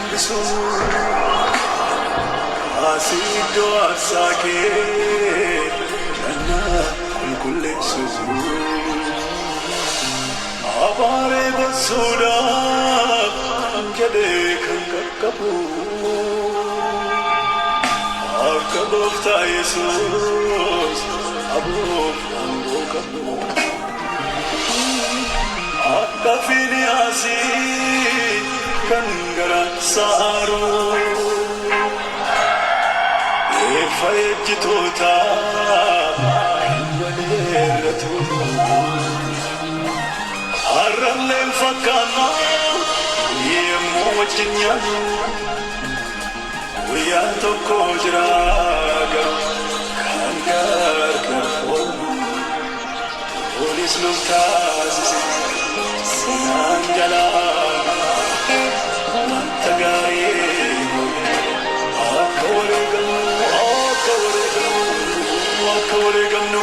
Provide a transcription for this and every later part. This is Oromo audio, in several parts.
hambisu asido asake nana kullesu abare basuda jade kankakapu akabofta yesus abu kapu akafini asi kangara saru efayjitota waleratu arralem fakana yemochinya wiya tokko jiraga kangar karfo polis lumtaz sanjala mantagaye akawregam no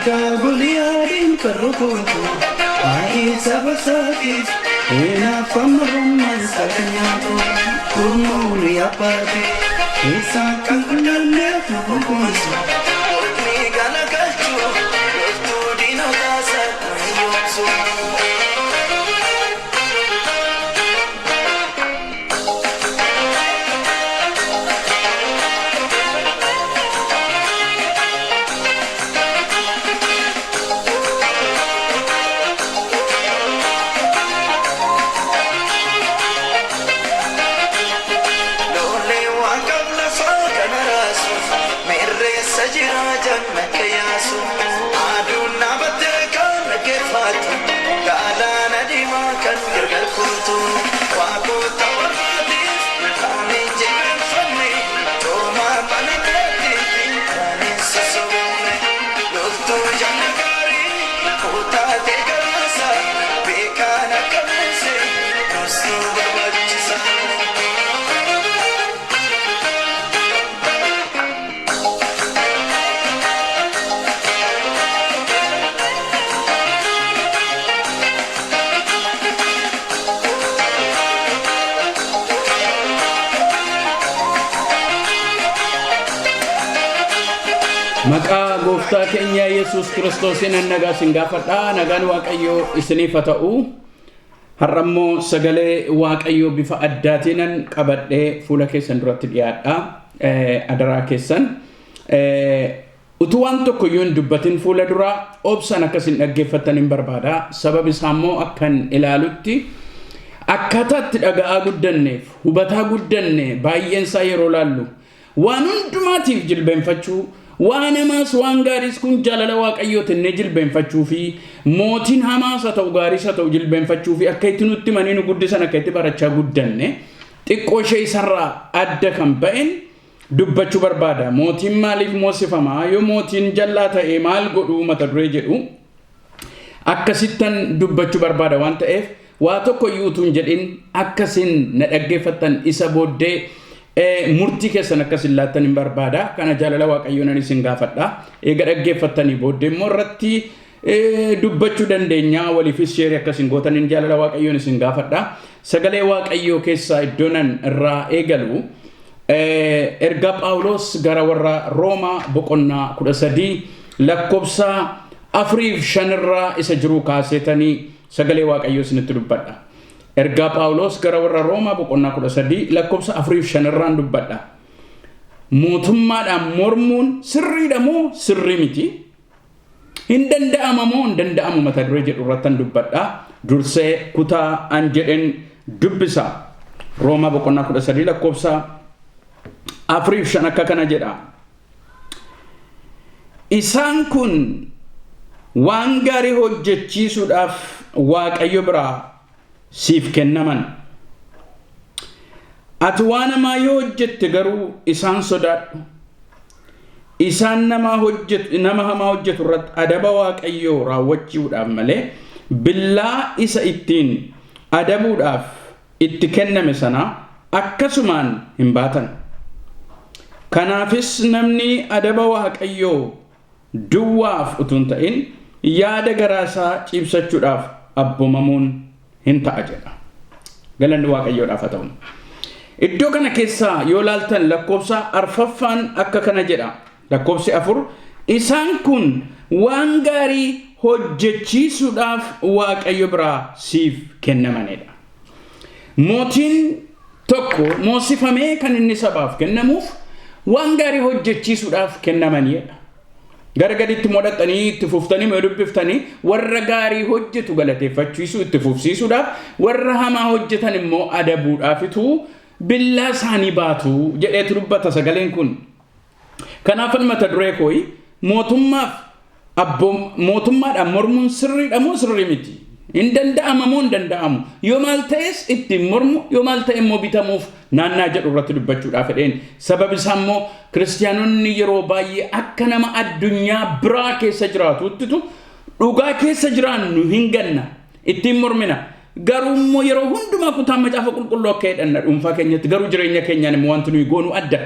Akaguliadin perrukuntu Ahi sabasakis Ena famruman sakanyato Kurmuli apati Isa kakulanda fukunsu Otni gana kachu Yoftu dino kasa Yonsu Maka gooftaa keenya Yesus Kiristoosiin nagaa sin gaafadha. Nagaan Waaqayyoo isiniif haa ta'u. Har'a immoo sagalee Waaqayyoo bifa addaatiin qabadhee fuula keessan duratti dhiyaadha. Adaraa keessan utuu waan tokko yoo hin dubbatin fuula dura obsaan akkasin dhaggeeffattan hin barbaada. Sababi isaa immoo akkan ilaalutti akkataatti dhaga'aa guddanneef hubataa guddanne baay'een isaa yeroo laallu waan hundumaatiif jilbeenfachuu waan hamaas waan gaariis kun jaalala Waaqayyootiin ne jilbeenfachuu fi mootiin hamaas haa ta'u gaariis haa ta'u jilbeenfachuu fi akka itti nutti manii nu guddisan akka itti barachaa guddanne xiqqoo ishee isarraa adda kan ba'een dubbachuu barbaada. Mootiin maaliif moosifamaa? Yoo mootiin jallaa ta'e maal godhuu mata duree jedhu akkasittan dubbachuu barbaada waan ta'eef waa tokko iyyuu hin jedhin akkasin na dhaggeeffattan isa booddee murtii keessan akkasin laattan hin barbaada. Kana jaalala Waaqayyoon isin gaafadha. Eega dhaggeeffattanii booddee immoo irratti dubbachuu dandeenya. Waliifis sheerii akkasin gootaniin jaalala Waaqayyoon isin gaafadha. Sagalee Waaqayyoo keessaa iddoonan irraa eegalu erga Phaawulos gara warra Roomaa boqonnaa 13 lakkoofsa 4-5 irraa isa jiru kaasetanii sagalee Waaqayyoo isinitti dubbadha. Erga Phaawulos gara warra Roomaa boqonnaa 13 lakkoofsa 4-5 irraan dubbadha. Mootummaadhaan mormuun sirriidha moo sirrii miti? Hin danda'ama moo hin danda'amu mata duree jedhu irrattan dubbadha. Dursee kutaa an jedhen dubbisa. Roomaa boqonnaa 13 lakkoofsa 4-5 akka kana jedha. Isaan kun waan gaarii hojjechiisuudhaaf Waaqayyo biraa siif kennaman. ati waan namaa yoo hojjette garuu isaan sodaadhu. Isaan nama hamaa hojjetu irratti adaba Waaqayyoo raawwachuudhaaf malee billaa isa ittiin adabuudhaaf itti kenname sana akkasumaan hin baatan. Kanaafis namni adaba Waaqayyoo duwwaaf utuu hin ta'in yaada garaasaa ciibsachuudhaaf abboomamuun hin ta'a jedha. Galanni Waaqayyoodhaaf haa ta'u. Iddoo kana keessaa yoo laaltan lakkoofsa arfaffaan akka kana jedha. Lakkoofsi 4 isaan kun waan gaarii hojjechiisuudhaaf Waaqayyo biraa siif kennamanidha. Mootiin tokko moosifamee kan inni sabaaf kennamuuf waan gaarii hojjechiisuudhaaf kennamanidha. Gargaritti modhaxanii itti fuftanii dubbiftanii warra gaarii hojjetu galateeffachiisuu itti fufsiisuudhaaf warra hamaa hojjetan immoo adabuudhaafitu billaa isaanii baatu jedheetu dubbata sagaleen kun. Kanaaf mata duree kooyi mootummaadhaan mormuun sirriidha moo sirrii miti? Hin danda'ama moo hin danda'amu? Yoo maal ta'es ittiin mormu yoo maal ta'e immoo bitamuuf naannaa jedhu irratti dubbachuudhaaf fedheen. Sababi isaa immoo kiristaanonni yeroo baay'ee akka nama addunyaa biraa keessa jiraatuttitu dhugaa keessa jiraannu hin ganna ittiin mormina. Garuu immoo yeroo hundumaa kutaa macaafa qulqulluu akka jedhanna dhuunfaa keenyatti garuu jireenya keenyaan immoo wanti nuyi goonu adda.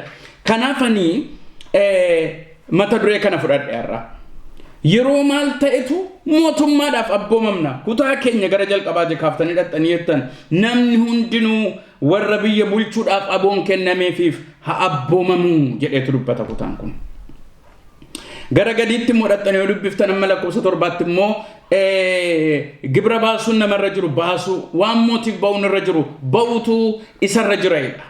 Kanaafanii mata duree kana fudhadhe har'a. Yeroo maal ta'etu mootummaadhaaf abboomamna. Kutaa keenya gara jalqabaa kaaftanii dhaxxanii jettan namni hundinuu warra biyya bulchuudhaaf aboon kennameefiif haa abboomamu jedheetu dubbata kutaan kun. Gara gadiitti immoo dhaxxanii yoo dubbiftan amma lakkoofsa 7 immoo gibira baasuun namarra jiru baasuu waan mootiif ba'uun irra jiru ba'uutu isarra jiraidha.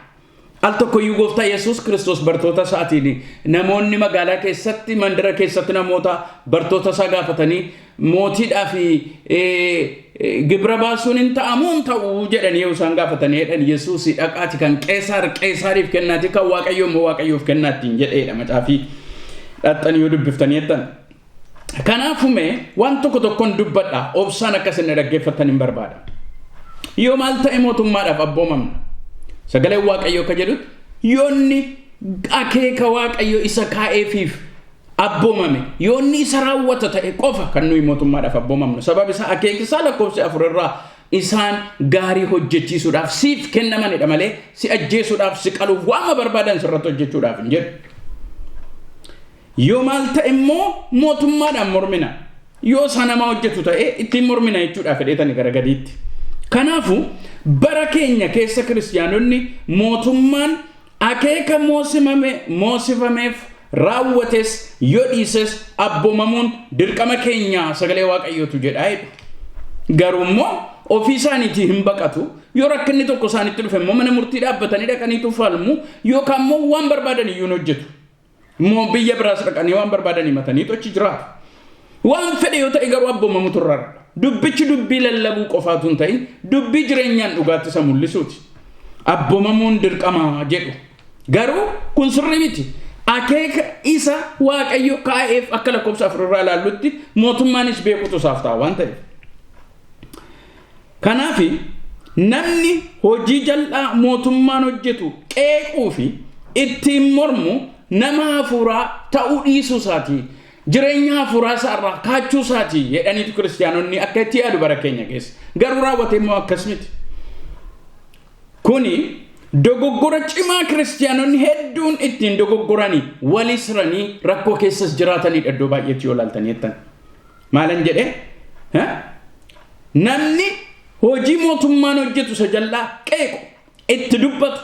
Al tokko iyyuu gooftaa Yesuus Kiristoos bartoota isaatiin namoonni magaalaa keessatti mandara keessatti namoota bartoota isaa gaafatanii mootiidhaaf gibira baasuun hin ta'amu hin ta'u jedhanii yoo isaan gaafatanii jedhan Yesuus dhaqaati kan Qeesaariif kennaati kan Waaqayyoo immoo Waaqayyoof kennaatti jedheedha macaafii dhaxxanii yoo dubbiftanii jettan. Kanaafume waan tokko tokkoon dubbadha obsaan akkasin dhaggeeffattan hin barbaada. Yoo maal ta'e mootummaadhaaf abboomamna. Sagalee Waaqayyoo ka jedhut yoonni akeeka Waaqayyoo isa kaa'eefiif abboomame yoonni isa raawwata ta'e qofa kan nuyi mootummaadhaaf abboomamnu. Sabab isaa akeekisaa lakkoofsa 4 irraa isaan gaarii hojjechiisuudhaaf siif kennamanidha malee si ajjeesuudhaaf si qaluuf waan barbaadan sirratti hojjechuudhaaf hin jedhu. Yoo maal ta'e immoo mootummaadhaan mormina. Yoo isa nama hojjetu ta'e ittiin mormina jechuudhaaf fedheetani gara gadiitti. Kanaafu bara keenya keessa kiristaanonni mootummaan akeeka moosifameef raawwates yoo dhiises abboomamuun dirqama keenya sagalee Waaqayyootu jedha. Garuu immoo ofii isaaniitii hin baqatu. Yoo rakkinni tokko isaanitti dhufe immoo mana murtii dhaabbatanii dhaqaniitu falmu yookaan immoo waan barbaadan iyyuu hojjetu. Immoo biyya biraas dhaqanii waan barbaadan himataniitu achi jiraatu. Waan fedhe yoo ta'e garuu abboomamutu irra. Dubbichi dubbii lallabuu qofaatu hin ta'in dubbii jireenyaan dhugaatti isa mul'isuuti. Abboomamuun dirqama jedhu. Garuu kun sirrii miti. Akeeka isa Waaqayyo kaa'eef akka lakkoofsa 4 irraa ilaallutti mootummaanis beekutu isaaf ta'a waan ta'eef. Kanaaf namni hojii jal'aa mootummaan hojjetu qeequu fi ittiin mormu nama hafuuraa ta'uu dhiisuu isaati. Jireenya hafuuraa isaarraa kaachuu isaati jedhaniitu kiristaanonni akka itti yaadu bara keenya keessa. Garuu raawwatee immoo akkas miti. Kuni dogoggora cimaa kiristaanonni hedduun ittiin dogoggoranii walii siranii rakkoo keessas jiraatanii iddoo baay'eetti yoo laaltanii jettan. Maalan jedhee? Namni hojii mootummaan hojjetu isa jal'aa qeequ, itti dubbatu,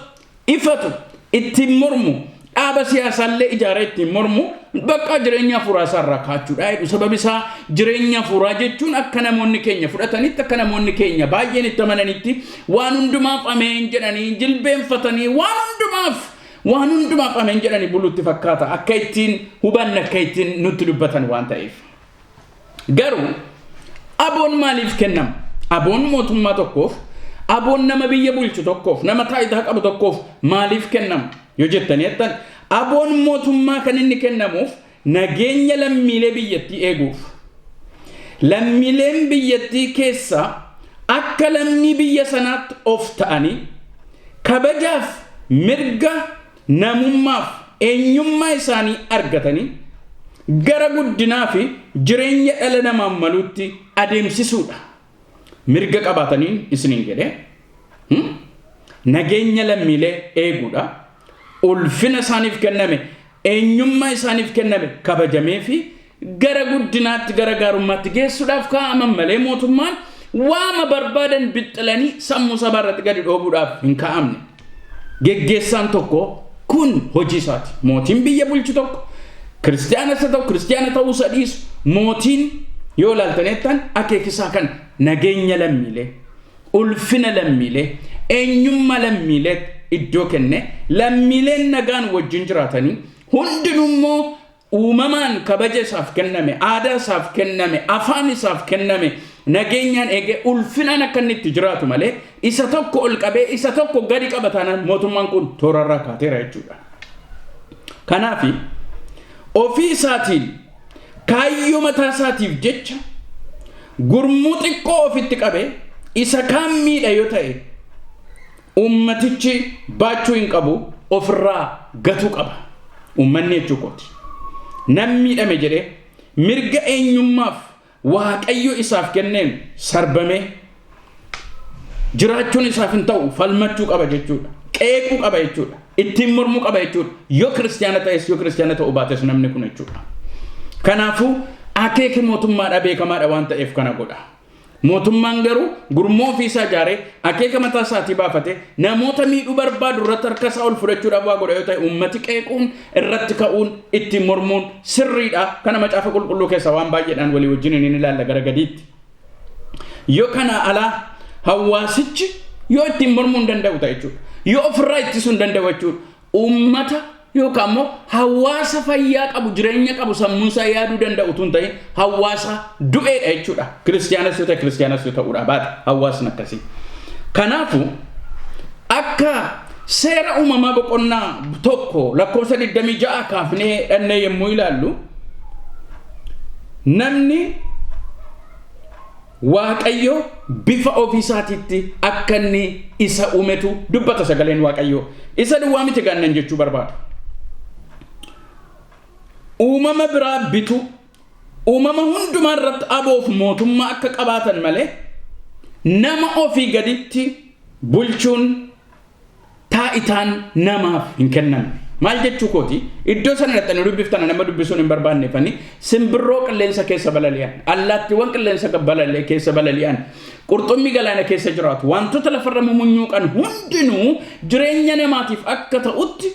ifatu, ittiin mormu, dhaaba siyaasaallee ijaaree ittiin mormu bakka jireenya hafuuraa isaarraa kaachuudha jedhu. Sababi isaa jireenya hafuuraa jechuun akka namoonni keenya fudhatanitti akka namoonni keenya baay'een itti amananitti waan hundumaaf ameen jedhanii jilbeenfatanii waan hundumaaf ameen jedhanii buluutti fakkaata akka ittiin hubanne akka ittiin nutti dubbatan waan ta'eef. Garuu aboon maaliif kennama? Aboon mootummaa tokkoof, aboon nama biyya bulchu tokkoof, nama taayitaa qabu tokkoof maaliif kennama? Yoo jettanii jettan aboon mootummaa kan inni kennamuuf nageenya lammiilee biyyattii eeguuf. Lammiileen biyyattii keessa akka lammii biyya sanaatti of ta'anii kabajaaf mirga namummaaf eenyummaa isaanii argatanii gara guddinaa fi jireenya dhala namaa maluutti adeemsisuudha. Mirga qabaataniin isiniin jedhe nageenya lammiilee eeguudha. Ulfina isaaniif kenname eenyummaa isaaniif kenname kabajamee fi gara guddinaatti gara gaarummaatti geessuudhaaf kaa'aman malee mootummaan waama barbaadan bixxilanii sammuu sabaa irratti gadi dhoobuudhaaf hin kaa'amne. Geggeessaan tokko kun hojii isaati. Mootiin biyya bulchu tokko kiristiyaana ta'uu dhiisu mootiin yoo ilaaltaneettan akeekisaa kan nageenya lammiilee, ulfina lammiilee, eenyummaa lammiilee iddoo kenne lammiileen nagaan wajjin jiraatanii hundinummoo uumamaan kabaja isaaf kenname, aadaa isaaf kenname, afaan isaaf kenname nageenyaan eegee ulfinaan akka inni itti jiraatu malee isa tokko ol qabee isa tokko gadi qabatanaan mootummaan kun toorarraa kaateera jechuudha. Kanaaf ofii isaatiin kaayyoo mataa isaatiif jecha gurmuu xiqqoo ofitti qabee isa kaan miidha yoo ta'e ummatichi baachuu hin qabu, ofirraa gatuu qaba. Ummanni jechuukooti. Namni miidhame jedhee mirga eenyummaaf waaqayyo isaaf kenneen sarbamee jiraachuun isaaf hin ta'u falmachuu qaba jechuudha. Qeequu qaba jechuudha. Ittiin mormuu qaba jechuudha. Yoo kiristiyaana ta'es yoo kiristiyaana ta'uu baates namni kun jechuudha. Kanaafuu akeeki mootummaadha beekamaadha waan ta'eef kana godha. Mootummaan garuu gurmuu ofii isaa ijaaree akeeka mataa isaatii baafate namoota miidhuu barbaadu irratti harka isaa ol fudhachuudhaaf waa godha yoo ta'e ummati qeequun irratti ka'uun ittiin mormuun sirriidha. Kana macaafa qulqulluu keessa waan baay'eedhaan walii wajjin hin ilaalla gara gadiitti. Yoo kana alaa hawaasichi yoo ittiin mormuu hin danda'u ta'e jechuudha. Yoo ofirraa ittisuu hin danda'u jechuudha. Ummata yookaan immoo hawaasa fayyaa qabu jireenya qabu sammuun isaa yaaduu danda'u tun ta'e hawaasa du'eedha jechuudha. Kiristiyaanas yoo ta'e kiristiyaanas yoo ta'uudha baate hawaasni akkasii. Kanaafuu akka seera uumamaa boqonnaa tokko lakkoofsa 26 kaafnee dhannee yommuu ilaallu namni waaqayyo bifa ofiisaatiitti akka inni isa uumetu dubbata sagaleen waaqayyo. Isa duwwaa miti gaannan jechuu barbaada. Uumama biraa bitu uumama hundumaa irratti aboof mootummaa akka qabaatan malee nama ofii gaditti bulchuun taa'itaan namaaf hin kennamne. Maal jechuu kooti iddoo sana dhaxxanii dubbiftana nama dubbisuun hin barbaanneefani simbirroo qilleensa keessa balali'an, allaattiiwwan qilleensa keessa balali'an, qurxummii galaana keessa jiraatu wantoota lafarra mumunyuuqan hundinuu jireenya namaatiif akka ta'utti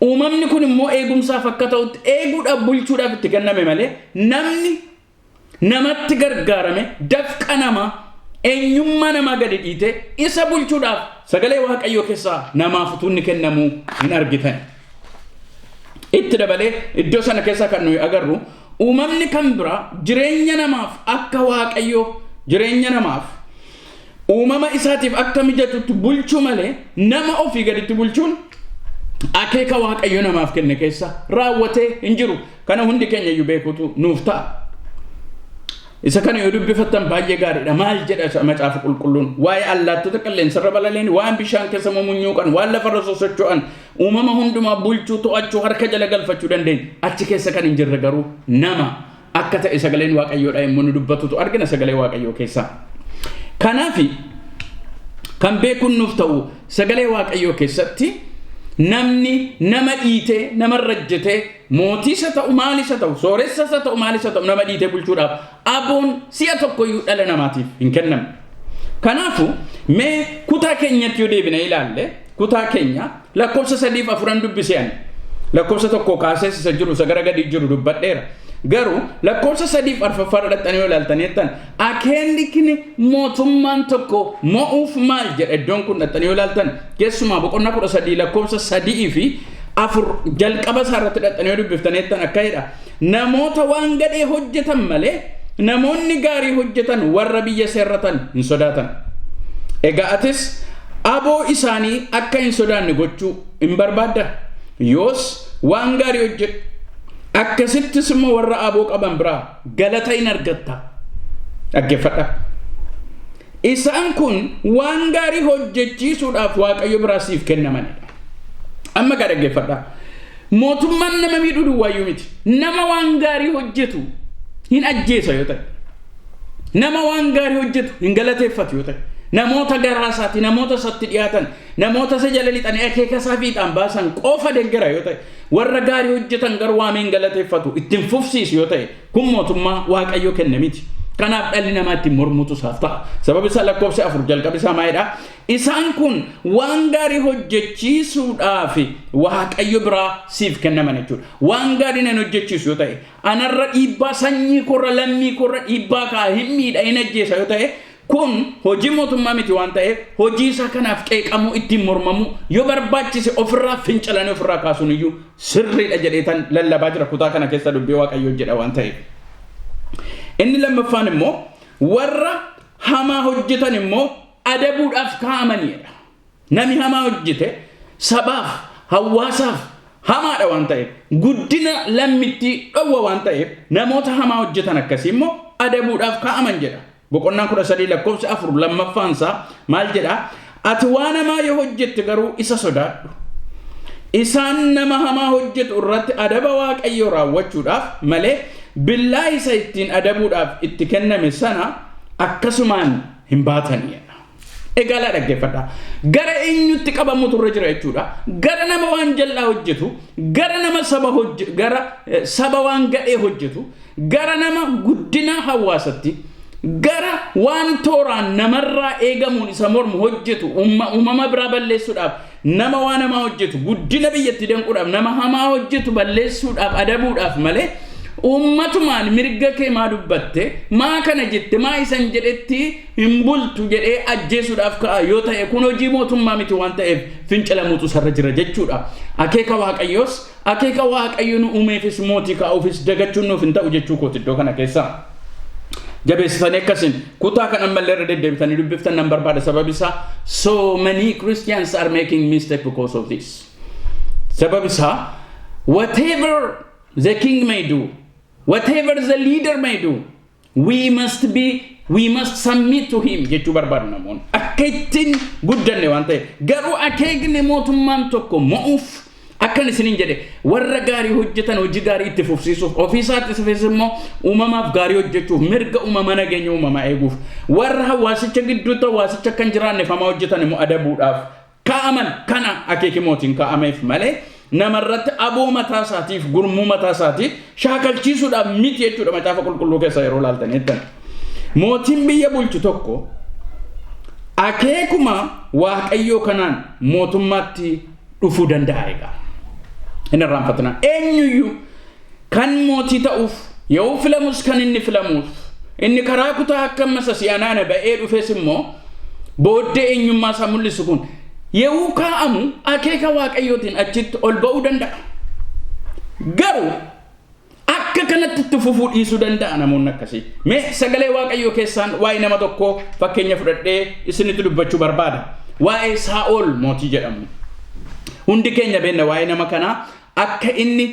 uumamni kun immoo eegumsaaf akka ta'utti eeguudhaaf bulchuudhaaf itti kenname malee namni namatti gargaarame dafqa namaa eenyummaa namaa gadi dhiite isa bulchuudhaaf sagalee waaqayyoo keessaa namaaf utuunni kennamuu hin argitan. Itti dabalee iddoo sana keessaa kan nuyi agarru uumamni kan biraa jireenya namaaf akka waaqayyoo jireenya namaaf uumama isaatiif akka mijatutti bulchuu malee nama ofii gaditti bulchuun akeeka waaqayyo namaaf kenne keessa raawwatee hin jiru. Kana hundi keenya iyyuu beekutu nuuf ta'a. Isa kana yoo dubbifattan baay'ee gaariidha. Maal jedha macaafa qulqulluun waa'ee allaattota qilleensarra balali'an, waan bishaan keessa mumunyuuqan, waan lafarra sosocho'an, uumama hundumaa bulchuu, to'achuu, harka jala galfachuu dandeenya. Achi keessa kan hin jirre garuu nama akka ta'e sagaleen waaqayyoodha yommuu nu dubbatutu argina sagalee waaqayyoo keessaa. Kanaaf kan beekuun nuuf ta'u sagalee waaqayyoo keessatti namni nama dhiitee nama rajjatee mootiisa ta'u maalisa ta'u sooressasa ta'u maalisa ta'u nama dhiitee bulchuudhaaf aboon si'a tokkoyyuu dhala namaatiif hin kennamne. Kanaafuu mee kutaa keenyatti yoo deebine ilaalle kutaa keenya lakkoofsa 3-4 dubbiseen lakkoofsa tokko kaasee isa jiru isa gara gadi jiru dubbadheera. Garuu lakkoofsa 3-4 dhaxxanii yoo ilaaltaneettan akeekni mootummaan tokko mo'uuf maal jedha iddoon kun dhaxxanii yoo ilaaltan keessumaa boqonnaa 13 lakkoofsa 3-4 jalqaba isaarratti dhaxxanii yoo dubbiftaneettan akka jedha namoota waan gadhee hojjetan malee namoonni gaarii hojjetan warra biyya seerratan hin sodaatan. Egaa atis aboo isaanii akka hin sodaanne gochuu hin barbaadda? Yoos waan gaarii hojjedhu akkasittis immoo warra aboo qaban biraa galata hin argatta. Dhaggeeffadha. Isaan kun waan gaarii hojjechiisuudhaaf waaqayyo biraa siif kennamanidha. amma dhaggeeffadhaa mootummaan nama miidhuu duwwaayyuu miti nama waan gaarii hojjetu hin ajjeesa yoo ta'e nama waan gaarii hojjetu hin galateeffatu yoo ta'e namoota garaasaati namoota satti dhiyaatan namoota se jala lixanii akeeka isaa fiixaan baasan qofa deggara yoo ta'e warra gaarii hojjetan garuu waameen galateeffatu ittiin fufsiisu yoo ta'e kun mootummaa waaqayyo kenne miti kanaaf dhalli namaa ittiin mormutu isaaf ta'a sababi isaa lakkoofsa 4 jalqabi isaa maayidha isaan kun waan gaarii hojjechiisuudhaaf waaqayyo biraa siif kennaman jechuudha waan gaarii nan hojjechiisu yoo ta'e anarra dhiibbaa sanyii korra lammii korra dhiibbaa kaa hin miidha hin ajjeesa yoo ta'e kun hojii mootummaa miti waan ta'eef hojii isaa kanaaf qeeqamuu ittiin mormamu yoo barbaachise ofirraa fincilanii ofirraa kaasuun iyyuu sirriidha jedheetan lallabaa jira kutaa kana keessa dubbii waaqayyo jedha waan ta'eef inni lammaffaan immoo warra hamaa hojjetan immoo adabuudhaaf kaa'amaniidha nami hamaa hojjete sabaaf hawaasaaf hamaadha waan ta'eef guddina lammitti dhowwa waan ta'eef namoota hamaa hojjetan akkasii immoo adabuudhaaf kaa'aman jedha boqonnaan 13 lakkoofsa 4 lammaffaan isaa maal jedha ati waan hamaa yoo hojjette garuu isa sodaadhu isaan nama hamaa hojjetu irratti adaba waaqayyo raawwachuudhaaf malee billaa isa ittiin adabuudhaaf itti kenname sana akkasumaan hin baatanii egaa dhaggeeffadhaa gara eenyutti qabamutu irra jira jechuudha gara nama waan jal'aa hojjetu gara nama saba waan gadhee hojjetu gara nama guddina hawaasatti gara waan tooraan namarraa eegamuun isa mormu hojjetu uumama biraa balleessuudhaaf nama waan hamaa hojjetu guddina biyyatti danquudhaaf nama hamaa hojjetu balleessuudhaaf adabuudhaaf malee ummatumaan mirga kee maa dubbatte maa kana jette maa isan jedhetti hin bultu jedhee ajjeesuudhaaf ka'a yoo ta'e kun hojii mootummaa miti waan ta'eef fincilamuutu sarra jira jechuudha akeeka waaqayyoos akeeka waaqayyo nu uumeefis mootii kaa'uufis dagachuun nuuf hin ta'u jechuu kooti iddoo kana keessa jabeessitanii akkasin kutaa kan ammallee irra deddeebitanii dubbiftan nan barbaada sababi isaa so many Christians are making mistake because of this sababi isaa whatever the king may do whatever the leader may do we must submit to him jechuu barbaadu namoonni akka ittiin guddanne waan ta'e garuu akeekni mootummaan tokko mo'uuf akkan isiniin jedhe warra gaarii hojjetan hojii gaarii itti fufsiisuuf ofiisaatti sifees immoo uumamaaf gaarii hojjechuuf mirga uumama nageenya uumamaa eeguuf warra hawaasicha gidduutti hawaasicha kan jiraanneef hamaa hojjetan immoo adabuudhaaf kaa'aman kana akeeki mootiin kaa'ameef malee namarratti aboo mataa isaatiif gurmuu mataa isaatiif shaakalchiisuudhaaf miti jechuudha macaafa qulqulluu keessa yeroo laaltan jettan mootiin biyya bulchu tokko akeekuma waaqayyoo kanaan mootummaatti dhufuu danda'a egaa hin irraanfatina eenyuyyuu kan mootii ta'uuf yoo filamus kan inni filamuuf inni karaa kutaa akka masa si'anaana ba'ee dhufes immoo booddee eenyummaa isaa mul'isu kun yoo kaa'amu akeeka waaqayyootiin achitti ol ba'uu danda'a garuu akka kanatti itti fufuu dhiisuu danda'a namoonni akkasii mee sagalee waaqayyoo keessaan waa'ee nama tokko fakkeenya fudhadhee isinitti dubbachuu barbaada waa'ee Saa'ol mootii jedhamu hundi keenya beekna waa'ee nama kanaa akka inni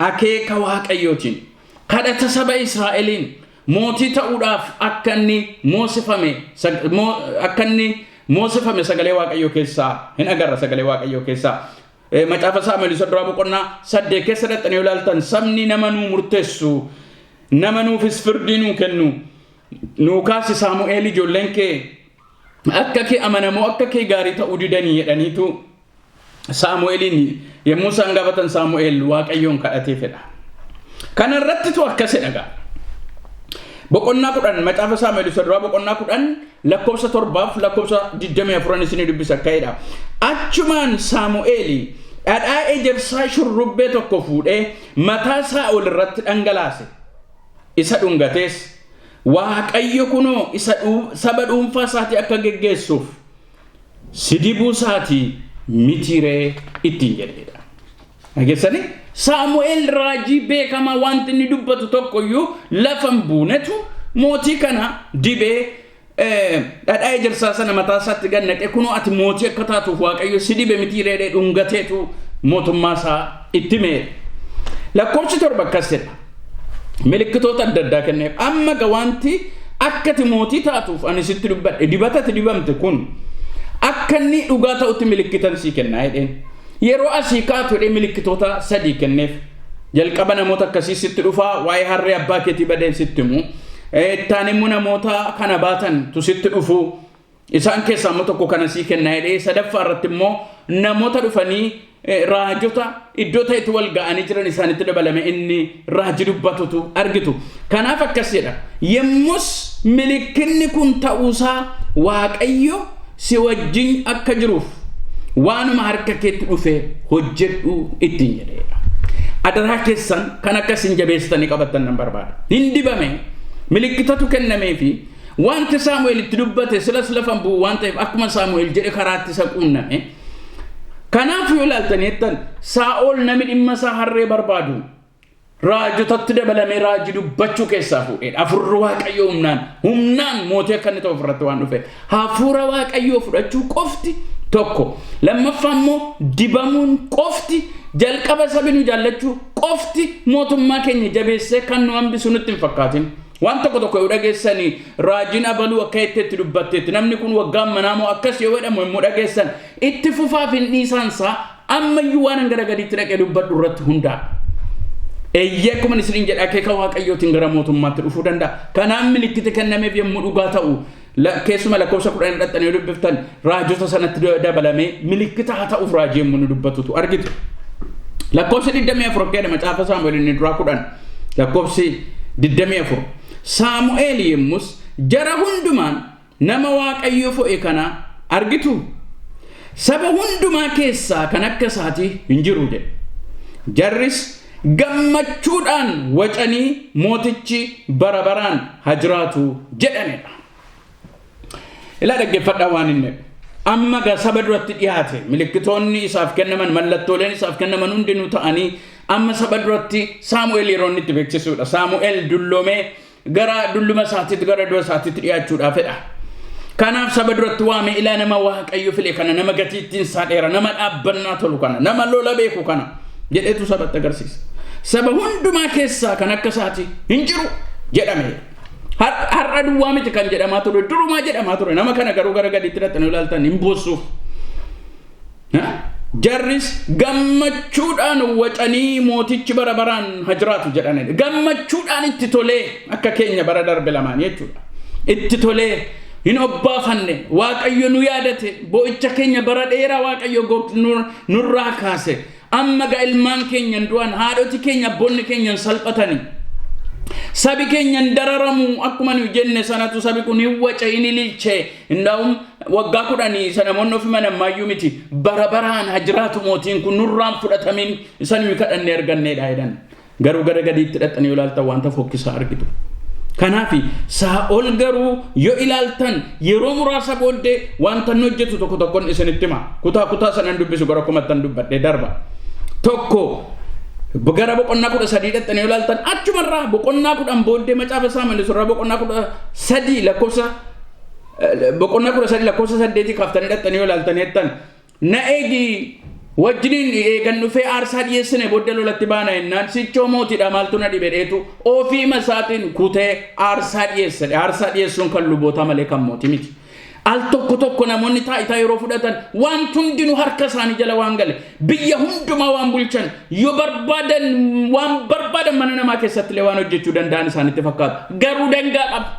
akeeka waaqayyootiin kadhata saba Israa'eliin mootii ta'uudhaaf akka inni moosifame sagalee waaqayyoo keessaa hin agarra sagalee waaqayyoo keessaa macaafa Saamu'eel isa duraa boqonnaa 8 keessa dhaxxanii yoo ilaaltan sabni nama nuu murteessu nama nuufis firdii nuu kennu nuu kaasi Saamu'eel ijoolleen kee akka kee amanamoo akka kee gaarii ta'uu didanii jedhaniitu Saamu'eeliin yommuu isaan gaafatan Saamu'eel waaqayyoon kadhatee fedha kana irrattitu akkas jedha boqonnaa 10 macaafa Saamu'eel isa duraa boqonnaa 10 lakkoofsa 7 lakkoofsa 24 isinii dubbisa akka'edha achumaan Saamu'eel dhadhaa ejersaa shurrubbee tokko fuudhee mataa Saa'ol irratti dhangalaase isa dhungatees waaqayyo kunoo isa saba dhuunfaa isaatii akka geggeessuuf sidibuu isaatii mitiree ittiin jedheedha dhageessanii Saamu'eel raajii beekamaa wanti inni dubbatu tokkoyyuu lafan buunetu mootii kana dibee dhadhaa ejersaa sana mataa isaatti gannaqe kunoo ati mootii akka taatuuf waaqayyo si dibe mitireedhee dhungateetu mootummaa isaa itti mee lakkoofsi 7 akkas jedha milikkitoota adda addaa kenneef amma gawaanti akka ati mootii taatuuf ani sitti dubbadhe dibata ati dibamte kun akka inni dhugaa ta'utti milikkitan sii kennaa jedheen yeroo asii kaatu dhee milikkitoota sadii kenneef jalqaba namoota akkasii sitti dhufaa waa'ee harree abbaa keetii badeen sitti himu ittaan immoo namoota kana baatan tu sitti dhufu isaan keessaa immoo tokko kana sii kennaa jedhee sadaffaa irratti immoo namoota dhufanii raajota iddoo ta'etti wal ga'anii jiran isaanitti dabalame inni raajii dubbatutu argitu kanaaf akkasidha yemmus milikkinni kun ta'uusaa waaqayyo si wajjin akka jiruuf waanuma harka keetti dhufe hojjedhu ittiin jedheedha adaraa keessan kan akkasin jabeessitanii qabattan nan barbaada hin dibame milikkitatu kennameefi wanti Saamu'eel itti dubbate silas lafan bu'u waan ta'eef akkuma Saamu'eel jedhe karaatti isa quunname kanaaf yoo ilaaltaniittan Saa'ol namni dhimma isaa harree barbaadu raajotatti dabalamee raajii dubbachuu keessaa fuudhee hafuurri waaqayyoo humnaan mootii akka inni ta'u ofirratti waan dhufe hafuura waaqayyoo fudhachuu qofti tokko lammaffaa immoo dibamuun qofti jalqaba sabinu jaallachuu qofti mootummaa keenya jabeessee kan nu hambisu nutti hin fakkaatin waan tokko tokko yoo dhageessanii raajiin abaluu akka itti dubbatteetti namni kun waggaan manaamoo akkas yoo jedhamu immoo dhageessan itti fufaaf hin dhiisaansaa ammayyuu waan gara gadiitti dhaqee dubbadhu irratti hundaa'a. Eeyyee akkuma isiniin jedha akeeka waaqayyootiin gara mootummaatti dhufuu danda'a. Kanaaf milikkiti kennameef yommuu dhugaa ta'u keessuma lakkoofsa 10 dhaqxanii yoo dubbiftan raajota sanatti dabalamee milikkita haa ta'uuf raajii yommuu nu dubbatutu argitu. Lakkoofsi 24 jedhama macaafa Saamu'eel inni duraa 10 lakkoofsi 24 Saamu'eel yemmus jara hundumaan nama waaqayyo fo'e kana argitu saba hundumaa keessaa kan akka isaatii hin jiru jedhe jarris gammachuudhaan wacanii mootichi bara baraan haa jiraatu jedhanidha. Ilaa dhaggeeffadhaa waan inni amma saba duratti dhiyaate milikkitoonni isaaf kennaman mallattooleen isaaf kennaman hundinuu ta'anii amma saba duratti Saamu'eel yeroo inni itti beeksisuudha. Saamu'eel dulloomee gara dulluma isaatiitti gara du'a isaatiitti dhiyaachuudhaaf fedha. Kanaaf saba duratti waame ilaa nama waaqayyo file kana nama gatiittiin isaa dheera nama dhaabbannaa tolu kana nama lola beeku kana jedhetu sabatti agarsiisa. Saba hundumaa keessaa kan akka isaati hin jiru jedhame. Har'a duwwaa miti kan jedhamaa ture durumaa jedhamaa ture nama kana garuu gara gadiitti dhaqanii ilaaltan hin boossuuf. Jarris gammachuudhaan wacanii mootichi bara baraan haa jiraatu jedhanidha. Gammachuudhaan itti tolee akka keenya bara darbe lamaan jechuudha. Itti tolee hin obbaafanne waaqayyo nu yaadate boo'icha keenya bara dheeraa waaqayyo nurraa kaase amma ga ilmaan keenyan du'an haadhoti keenya abboonni keenyan salphatanii sabi keenyan dararamu akkuma nu jenne sanatu sabi kun hin waca hin ililche indaa'um waggaa 10 sana namoonni ofi mana maayyuu miti bara baraan haa jiraatu mootiin kun nurraan fudhatamin isan mi kadhannee arganneedha jedhan garuu gara gadiitti dhaqanii ilaaltan wanta fokkisaa argitu. Kanaafi Saa'ol garuu yoo ilaaltan yeroo muraasa booddee wanta nu hojjetu tokko tokkoon isinitti hima kutaa sanan dubbisu gara kumattan dubbadhee darba tokko gara boqonnaa 13 dhaqanii ilaaltan achumarraa boqonnaa 10 booddee macaafa Saamu'eel surraa boqonnaa 13 lakkoofsa boqonnaa 13 lakkoofsa 8 kaaftanii dhaqanii ilaaltan jettan na eegi wajjiniin eegan dhufee aarsaa dhiyeessine booddee lolatti baana jennaan sichoo mootiidha maaltu na dhibe dheetu ofii masaatiin kutee aarsaa dhiyeessade aarsaa dhiyeessuun kan luboota malee kan mootii miti. Al tokko namoonni taayitaa yeroo fudhatan waan hundinuu harka isaanii jala waan gale biyya hundumaa waan bulchan yoo barbaadan waan barbaadan mana namaa keessatti illee waan hojjechuu danda'an isaanitti fakkaata garuu dangaa qaba.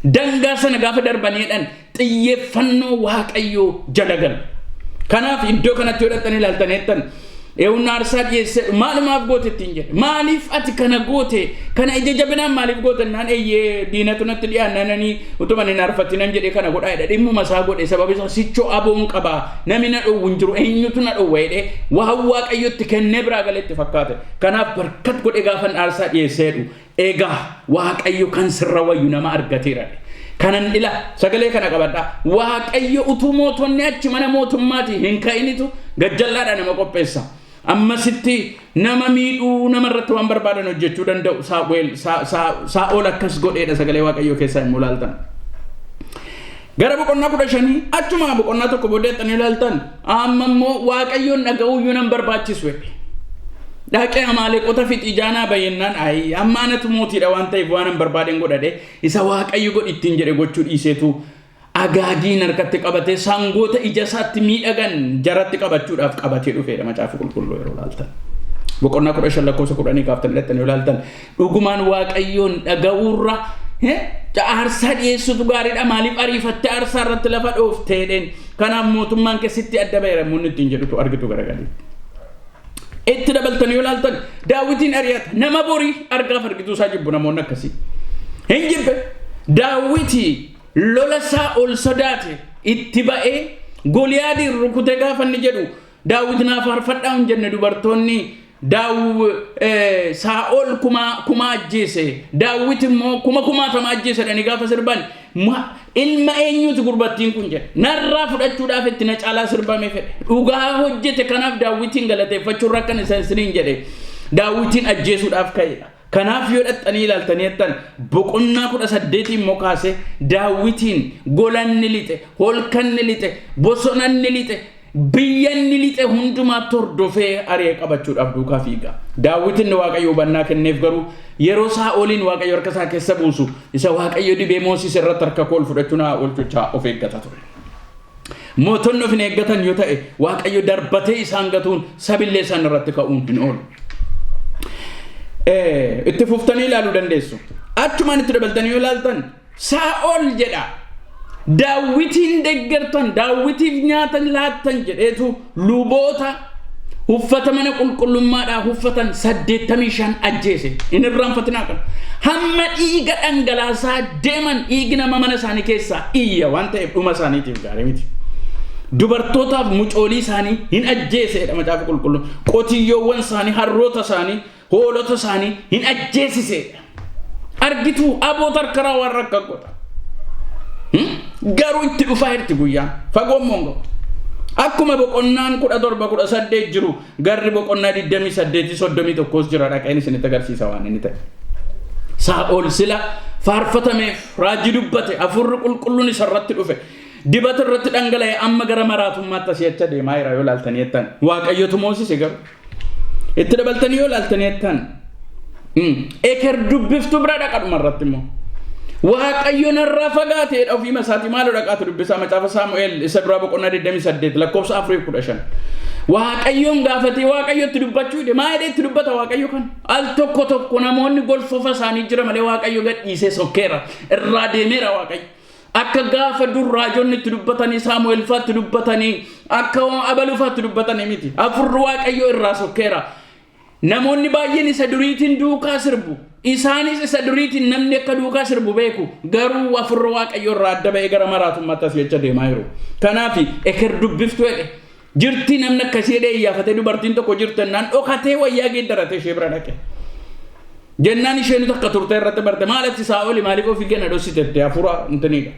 Dangaa sana gaafa darbaniidhaan xiyyeeffannoo waaqayyoo jala gala. Kanaaf iddoo kanatti yoo dhaqanii ilaaltan jettan eewun aarsaa dhiyeesse maalumaaf goote ittiin jedhe maaliif ati kana goote kana ija jabinaan maaliif goote naan eeyyee diinatu natti dhiyaannanii utuma hin arfatinan jedhe kana godhaa jedha dhimmuma isaa godhe sababa isaa sichoo aboon qabaa namni na dhowwu hin jiru eenyutu na dhowwa jedhe waan waaqayyotti kennee biraa galetti fakkaate kanaaf barkat godhe gaafan aarsaa dhiyeesseedhu eegaa waaqayyo kan sirra wayyu nama argateera. Kanan ila sagalee kana qabadha waaqayyo utuu mootonni achi mana mootummaati hin ka'initu gajjallaadha nama qopheessa amma sitti nama miidhuu nama irratti waan barbaadan hojjechuu danda'u Saa'ol akkas godheedha sagalee waaqayyo keessaa hin mulaaltan gara boqonnaa 15 achuma boqonnaa tokko booddeettanii ilaaltan amma immoo waaqayyoon dhaga'uyyuu nan barbaachisu dhaqee amaaleqota fixii jaanaa bayyannaan ay ammaanatu mootiidha waan ta'eef waan hin barbaaden godhadhe isa waaqayyo godhittiin jedhe gochuu dhiiseetu agaadiin harkatti qabatee sangoota ija isaatti miidhagan jaratti qabachuudhaaf qabatee dhufeedha macaafa qulqulluu yeroo laaltan. Boqonnaa 15 lakkoofsa 10 kaaftan ilaaltan yoo laaltan dhugumaan waaqayyoon dhaga'uurra aarsaa dhiyeessutu gaariidha maaliif ariifattee aarsaa irratti lafa dhoofteedheen kanaaf mootummaan keessatti adda ba'eera munni ittiin jedhutu argitu garagalii. Itti dabaltan yoo laaltan Daawitiin ari'ata nama borii argaaf argituu isaa jibbu namoonni akkasii. Hin jibbe Daawitii lola Saa'ol sodaate itti ba'ee Goliyaadiin rukute gaafa inni jedhu Daawit naaf faarfadhaa hin jenne dubartoonni Saa'ol kuma ajjeese Daawit immoo kumaatama ajjeese dhani gaafa sirban ilma eenyuuti gurbattiin kun jedhe narraa fudhachuudhaaf itti na caalaa sirbame fedhe dhugaa hojjete kanaaf Daawitiin galateeffachuu rakkan isa isiniin jedhe Daawitiin ajjeesuudhaaf ka'edha. Kanaaf yoo dhattanii ilaaltanii jettan boqonnaa 18 immoo kaase Daawitiin golanni lixe holkanni lixe bosonanni lixe biyyanni lixe hundumaa tordofee ari'ee qabachuudhaaf duukaa fiiga. Daawitiin waaqayyo hubannaa kenneef garuu yeroo Saa'oliin waaqayyo harka isaa keessa buusu isa waaqayyo dibee Moosiis irratti harka kool fudhachuun oolchuchaa of eeggata ture. Mootonni of hin eeggatan yoo ta'e waaqayyo darbatee isaan gatuun sabillee isaan irratti ka'uun hin oolu. Itti fuftanii ilaaluu dandeessu. Achumaan itti dabaltanii yoo ilaaltan Saa'ol jedha Daawitiin deeggartan Daawitiif nyaatan laattan jedheetu luboota uffata mana qulqullummaadhaa uffatan 85 ajjeese. Inni irraanfatinaa kan hamma dhiiga dhangalaasaa deeman dhiigi nama mana isaanii keessaa iyya waan ta'eef dhuma isaaniitiif gaarii miti. Dubartootaaf mucoolii isaanii hin ajjeesedha macaafa qulqulluu. Qotiyyoowwan isaanii harroota isaanii hoolota isaanii hin ajjeesisedha. Argituu aboota harkaraa waan rakka godha. Garuu itti dhufaa jirti guyyaan fagoon mongo akkuma boqonnaan 17-18 jiru garri boqonnaa 28-31 jira dhaqeen isinitti agarsiisa waan inni ta'e. Saa'ol sila faarfatameef raajii dubbate afurri qulqulluun isarratti dhufe dibata irratti dhangala'e amma gara maraatummaatti asii achi deemaa jira yoo laaltanii jettan waaqayyotu moosise garuu itti dabaltanii yoo laaltanii jettan eker dubbiftu bira dhaqa dhuma irratti immoo waaqayyo narraa fagaateedha ofiima isaatii maaloo dhaqaatu dubbisaa macaafa Saamu'eel isa duraa boqonnaa 28 lakkoofsa 4:15 waaqayyoon gaafatee waaqayyotti dubbachuu ide maa jedhee itti dubbata waaqayyo kan al tokko namoonni golfofa isaanii jira malee waaqayyo gadhiisee sokkeera irraa deemeera waaqayyo akka gaafa dur raajonni itti dubbatanii Saamu'eel faatti dubbatanii akka Abaluu faatti dubbatanii miti afurri waaqayyo irraa sokkeera. Namoonni baay'een isa duriitiin duukaa sirbu isaanis isa duriitiin namni akka duukaa sirbu beeku garuu afurri waaqayyo irraa adda ba'ee gara maraatummaatti asii achi deemaa jiru. Kanaaf eker dubbiftu jedhe jirti namni akkasii jedhee iyyafatee dubartiin tokko jirtennaan dhokatee wayyaa geeddaratee ishee bira dhaqe. Jennaan isheen takka turte irratti barte maalatti Saa'ol maaliif ofii kenna dhossitette afura intiniidha.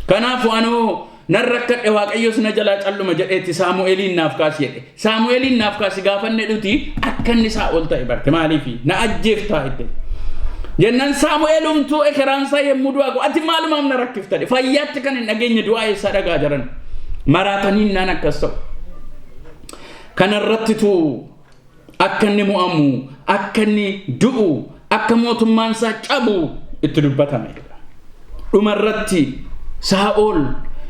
Kanaaf anoo narrakkadhe waaqayyos na jalaa calluma jedheetti Saamu'eeliin naaf kaasi jedhe. Saamu'eeliin naaf kaasi gaafanne dhuti akka inni Saa'ol ta'e barte maaliifi na ajjeeftaa itti. Jennaan Saamu'eelumtuu ekeraansaa yemmuu du'aa go ati maalumaaf na rakkiftadhe fayyaatti kan hin dhageenye du'aa eessaa dhagaa jiran maraatanii naan akkas ta'u. Kanarrattitu akka inni mu'amu akka inni du'u akka mootummaan isaa cabu itti dubbatame. Dhumarratti Saa'ol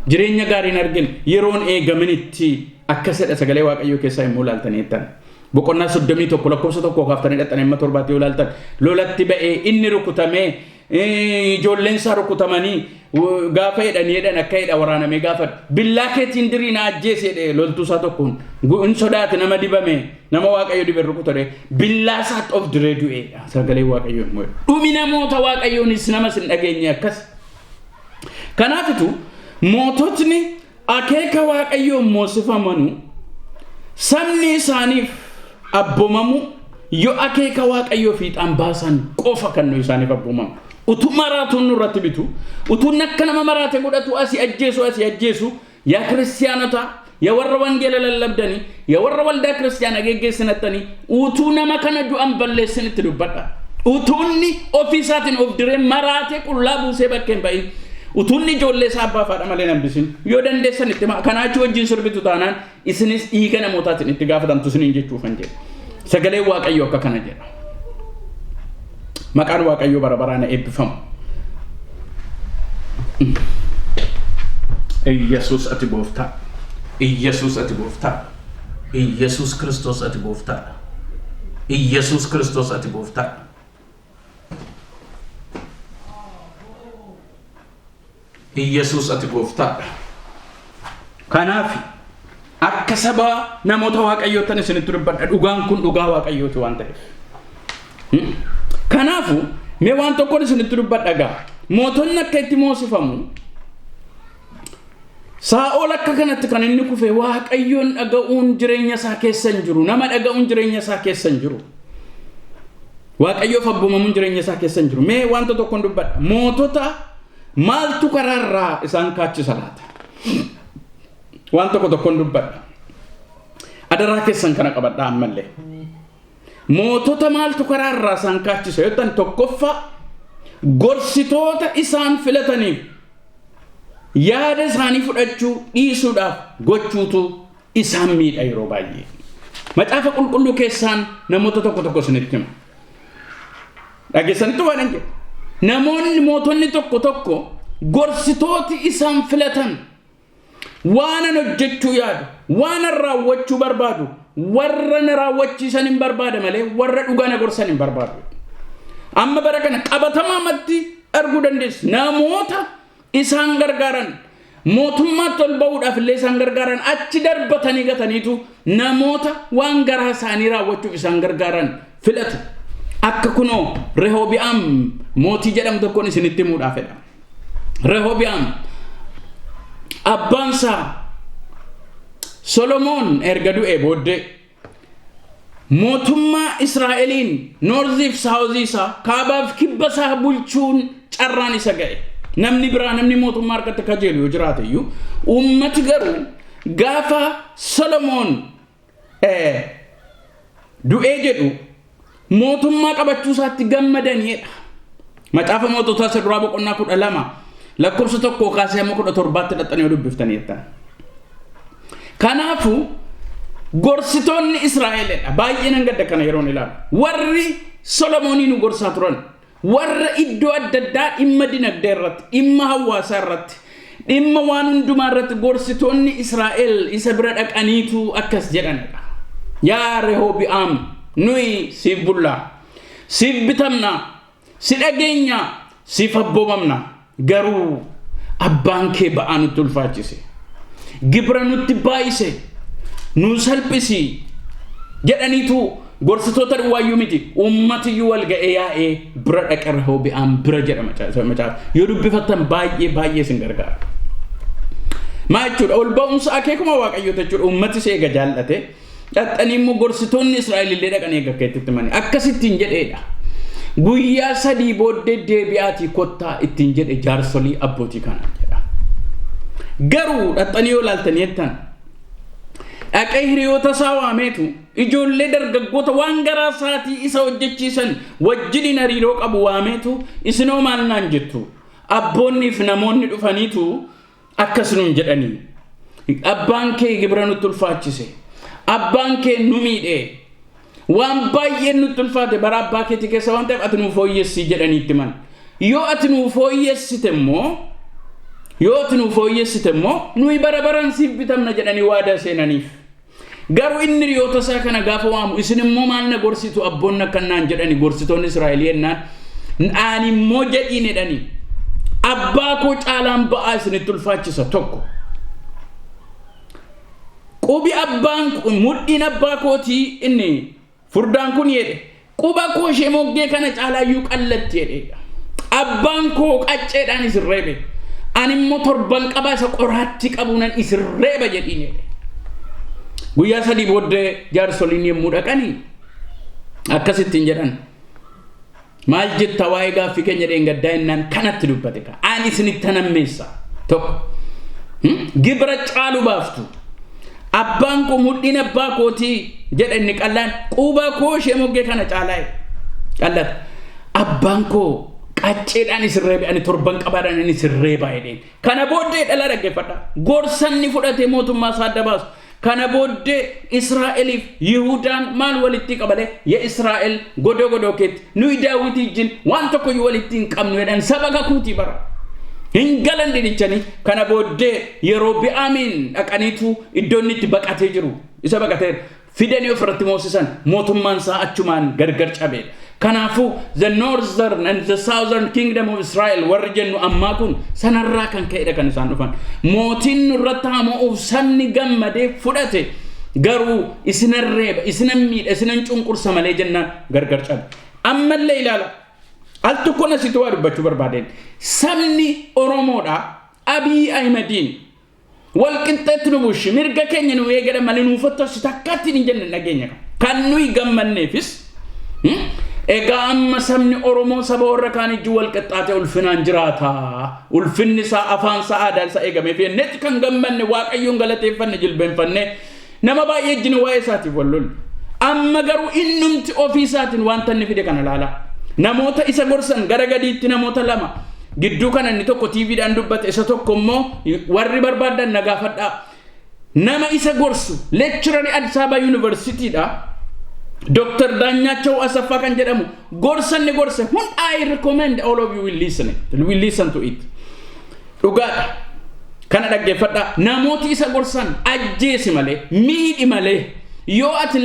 jireenya gaariin argin yeroon eegaminitti akkasidha sagalee waaqayyoo keessaa immoo laaltanii jettan boqonnaa 31 lakkoofsa 1 kaaftanii dhaxxanii amma 7 yoo laaltan lolatti ba'ee inni rukutamee ijoolleen isaa rukutamanii gaafa jedhan akka jedha waraanamee gaafa billaa keetiin dirii na ajjeese jedhe loltuu isaa tokkoon in sodaate nama dibame nama waaqayyo dibe rukutame billaa isaatti of diree du'eedha sagalee waaqayyoo immoo dhumi namoota waaqayyoonis nama sin dhageenye akkas. Kanaafitu moototni akeeka waaqayyoon moosifamanu sabni isaaniif abboomamu yoo akeeka waaqayyoo fiixaan baasan qofa kan nu isaaniif abboomamu utuu maraatuun nurratti bitu utuu akka nama maraate godhatu asii ajjeesu yaa kiristiyaanota yaa warra wangeela lallabdanii yaa warra waldaa kiristiyaana geggeessinattanii utuu nama kana du'an balleessinitti dubbadha utuunni ofii isaatiin of diree maraate qullaa buusee bakkeen ba'in utuunni ijoollee isaa abbaa faadha malee nambisin yoo dandeessan itti kanaachi wajjin sirbitu taanaan isinis dhiiga namootaatiin itti gaafatamtu isiniin jechuufan jedhe sagalee waaqayyo akka kana jedha maqaan waaqayyo bara baraan eebbifamu ኢየሱስ ati gooftaa ኢየሱስ ati gooftaa ኢየሱስ ክርስቶስ ati gooftaa ኢየሱስ ክርስቶስ ati gooftaa ኢየሱስ ati gooftaa kanaaf akka saba namoota waaqayyootan isinitti dubbadha dhugaan kun dhugaa waaqayyooti waan ta'eef kanaafu mee waan tokko isinitti dubbadha gaa mootonni akka itti moosifamu Saa'ol akka kanatti kan inni kufe waaqayyoon dhaga'uun jireenya isaa keessa hin jiru nama dhaga'uun jireenya isaa keessa hin jiru waaqayyoof abbomamuun jireenya isaa keessa hin jiru mee wanta tokko dubbadha mootota maaltu karaarraa isaan kaachisa laata waan tokko dubbadha adaraa keessan kana qabadha ammallee mootota maaltu karaarraa isaan kaachisa yootaan tokkoffaa gorsitoota isaan filataniif yaada isaanii fudhachuu dhiisuudhaaf gochuutu isaan miidha yeroo baay'ee macaafa qulqulluu keessaan namoota tokko isinitti hima dhageessanitti waan jedhu namoonni mootonni tokko gorsitooti isaan filatan waan hojjechuu yaadu waan raawwachuu barbaadu warra na raawwachiisan hin barbaada malee warra dhugaa na gorsan hin barbaadu amma bara kana qabatamaatti arguu dandeessu namoota isaan gargaaran mootummaatti ol ba'uudhaaf illee isaan gargaaran achi darbatanii gataniitu namoota waan garaa isaanii raawwachuuf isaan gargaaran filatu akka kunoo Rehoobi'aam mootii jedhamu tokkoon isinitti himuudhaaf fedha Rehoobi'aam abbaansaa Solomoon erga du'ee booddee mootummaa Israa'eliin noorziif saawuziisaa kaabaaf kibbasaa bulchuun carraan isa ga'e namni biraa namni mootummaa harkatti kajeelu yoo jiraate iyyuu ummati garuu gaafa Solomoon du'ee jedhu mootummaa qabachuu isaatti gammadaniidha macaafa moototaa isa duraa boqonnaa 12 lakkoofsa 1 kaasee hamma 17tti dhaxxanii dubbiftaniitta kanaafu gorsitoonni Israa'eelidha baay'ee nan gadda kana yeroon ilaalu warri Solomooniin gorsaa turan warra iddoo adda addaa dhimma dinagdee irratti dhimma hawaasaa irratti dhimma waan hundumaa irratti gorsitoonni Israa'el isa bira dhaqaniitu akkas jedhanidha yaa Rehoobi'aam nuyi siif bullaa siif bitamna si dhageenya siif abboomamna garuu abbaan kee ba'aa nutti ulfaachise gibira nutti baay'ise nu salphisi jedhaniitu gorsitoota duwwaayyuu miti ummatiyyuu wal ga'ee yaa'ee bira dhaqe Rehoobi'aam bira jedha macaafa yoo dubbifattan baay'ee sin gargaara maa jechuudha ol ba'umsa akeekuma waaqayyoota jechuudha ummati see eega jaallate dhaxxanii immoo gorsitoonni Israa'el illee dhaqanii eega keetitti mani akkasittiin jedheedha guyyaa 3 booddee deebi'aatii kottaa ittiin jedhe jaarsolii abbootii kana jedha garuu dhaxxanii yoo laaltanii jettan dhaqee hiriyoota isaa waameetu ijoollee dargaggoota waan garaa isaatii isa hojjechiisan wajjiniin hariiroo qabu waameetu isinoo maal naan jettu abboonniif namoonni dhufaniitu akkas nuun jedhanii abbaan kee gibira nutti ulfaachise abbaan kee nu miidhee waan baay'ee nutti ulfaate bara abbaa keetii keessa waan ta'eef ati nuu fooyyessii jedhaniitti man yoo ati nuu fooyyessite immoo nuyi bara baraan siif bitamna jedhanii waadaa seenaniif garuu inni hiriyoota isaa kana gaafa waamu isin immoo maal na gorsitu abboonni akkanaan jedhani gorsitoonni Israa'el yennaan ani immoo jedhiin jedhani abbaa koo caalaan ba'aa isinitti ulfaachisa tokko qubi abbaan mudhiin abbaa kootii inni furdaan kun jedhe quba koo ishee moggee kana caalaayyuu qallatti jedhe abbaan koo qacceedhaan isin reebe ani immoo torban qabaa isa qoraatti qabuunan isin reeba jedhiin jedhe guyyaa 3 booddee jaarsoliin yemmuu dhaqanii akkasittiin jedhan maal jetta waa'ee gaaffii keenya dheengaddaa innaan kanatti dubbate ka ani isinitti nammeessa tokko gibira caalu baaftu abbaan koo mudhiin abbaa kootii jedhe inni qallaan quba koo ishee moggee kana caalaa qallat abbaan koo qacceedhaan isin reebe ani torban qabaadhaan ani isin reebaa jedheen kana booddee dhala dhaggeeffadha gorsanni fudhatee mootummaa isaa adda baasu kana booddee Israa'eliif Yihudaan maal walitti qabale ya Israa'el godoo keetti nuyi Daawit wajjin waan tokko walitti hin qabnu jedhan saba kakuutii bara hingalan didichani kana bodde Yerobi'aamin dhaqaniitu iddoon itti baqatee jiru isa baqatee fidanii ofirratti moosisan mootummaan isaa achumaan gargar cabe kanaafu the northern and the southern kingdom of Israel warri jennu ammaa kun sanarraa kan ka'edha kan isaan dhufan mootiin nurratti hamo'uuf sabni gammadee fudhate garuu isinan reeba isinan miidha isinan cunqursa malee jennaan gargar cabe ammallee ilaala al tokko nasitu waa dubbachuu barbaadeen sabni Oromoodha Abiy Ahmediin walqixxeetti nu bushi mirga keenya nu eegala malee nu fottoosi takkatti hin jenne nageenya kan nuyi gammanneefis egaa amma sabni Oromoo saba warra kaanijju walqixxaate ulfinaan jiraata ulfinni isaa afaan isaa aadaan isaa eegame fi netti kan gammanne waaqayyoon galateeffanne jilbeenfanne nama baay'ee jini waa'ee isaatiif wallol amma garuu innumti ofii isaatiin wanta inni fide kana laala namoota isa gorsan gara gadiitti namoota lama gidduu kana inni tokko TVdhaan dubbate isa tokko immoo warri barbaadan nagaafadhaa nama isa gorsu lecturer Addis Ababa University dha Dr. Danyachau Asaffaa kan jedhamu gorsanni gorse hun I recommend all of you will listen to it dhugaadha kana dhaggeeffadhaa namooti isa gorsan ajjeesi malee miidhi malee yoo ati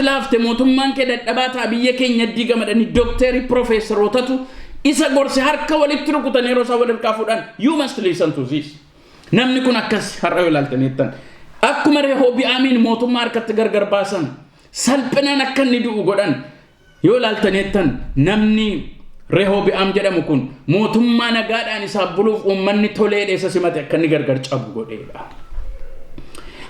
laafte mootummaan kee dadhabaataa biyya keenya diigamadhani doktari profeesarootatu isa gorse harka walitti rukutan yeroo isaa walirraa fuudhan you must listen to this namni kun akkas har'a yoo ilaaltaniittan akkuma Rehobi'aamin mootummaa harkatti gargar baasan salphinaan akka inni du'u godhan yoo ilaaltaniittan namni Rehobi'aam jedhamu kun mootummaa nagaadhaan isaa buluuf uummanni tolee dheessa simate akka inni gargar cabu godheedha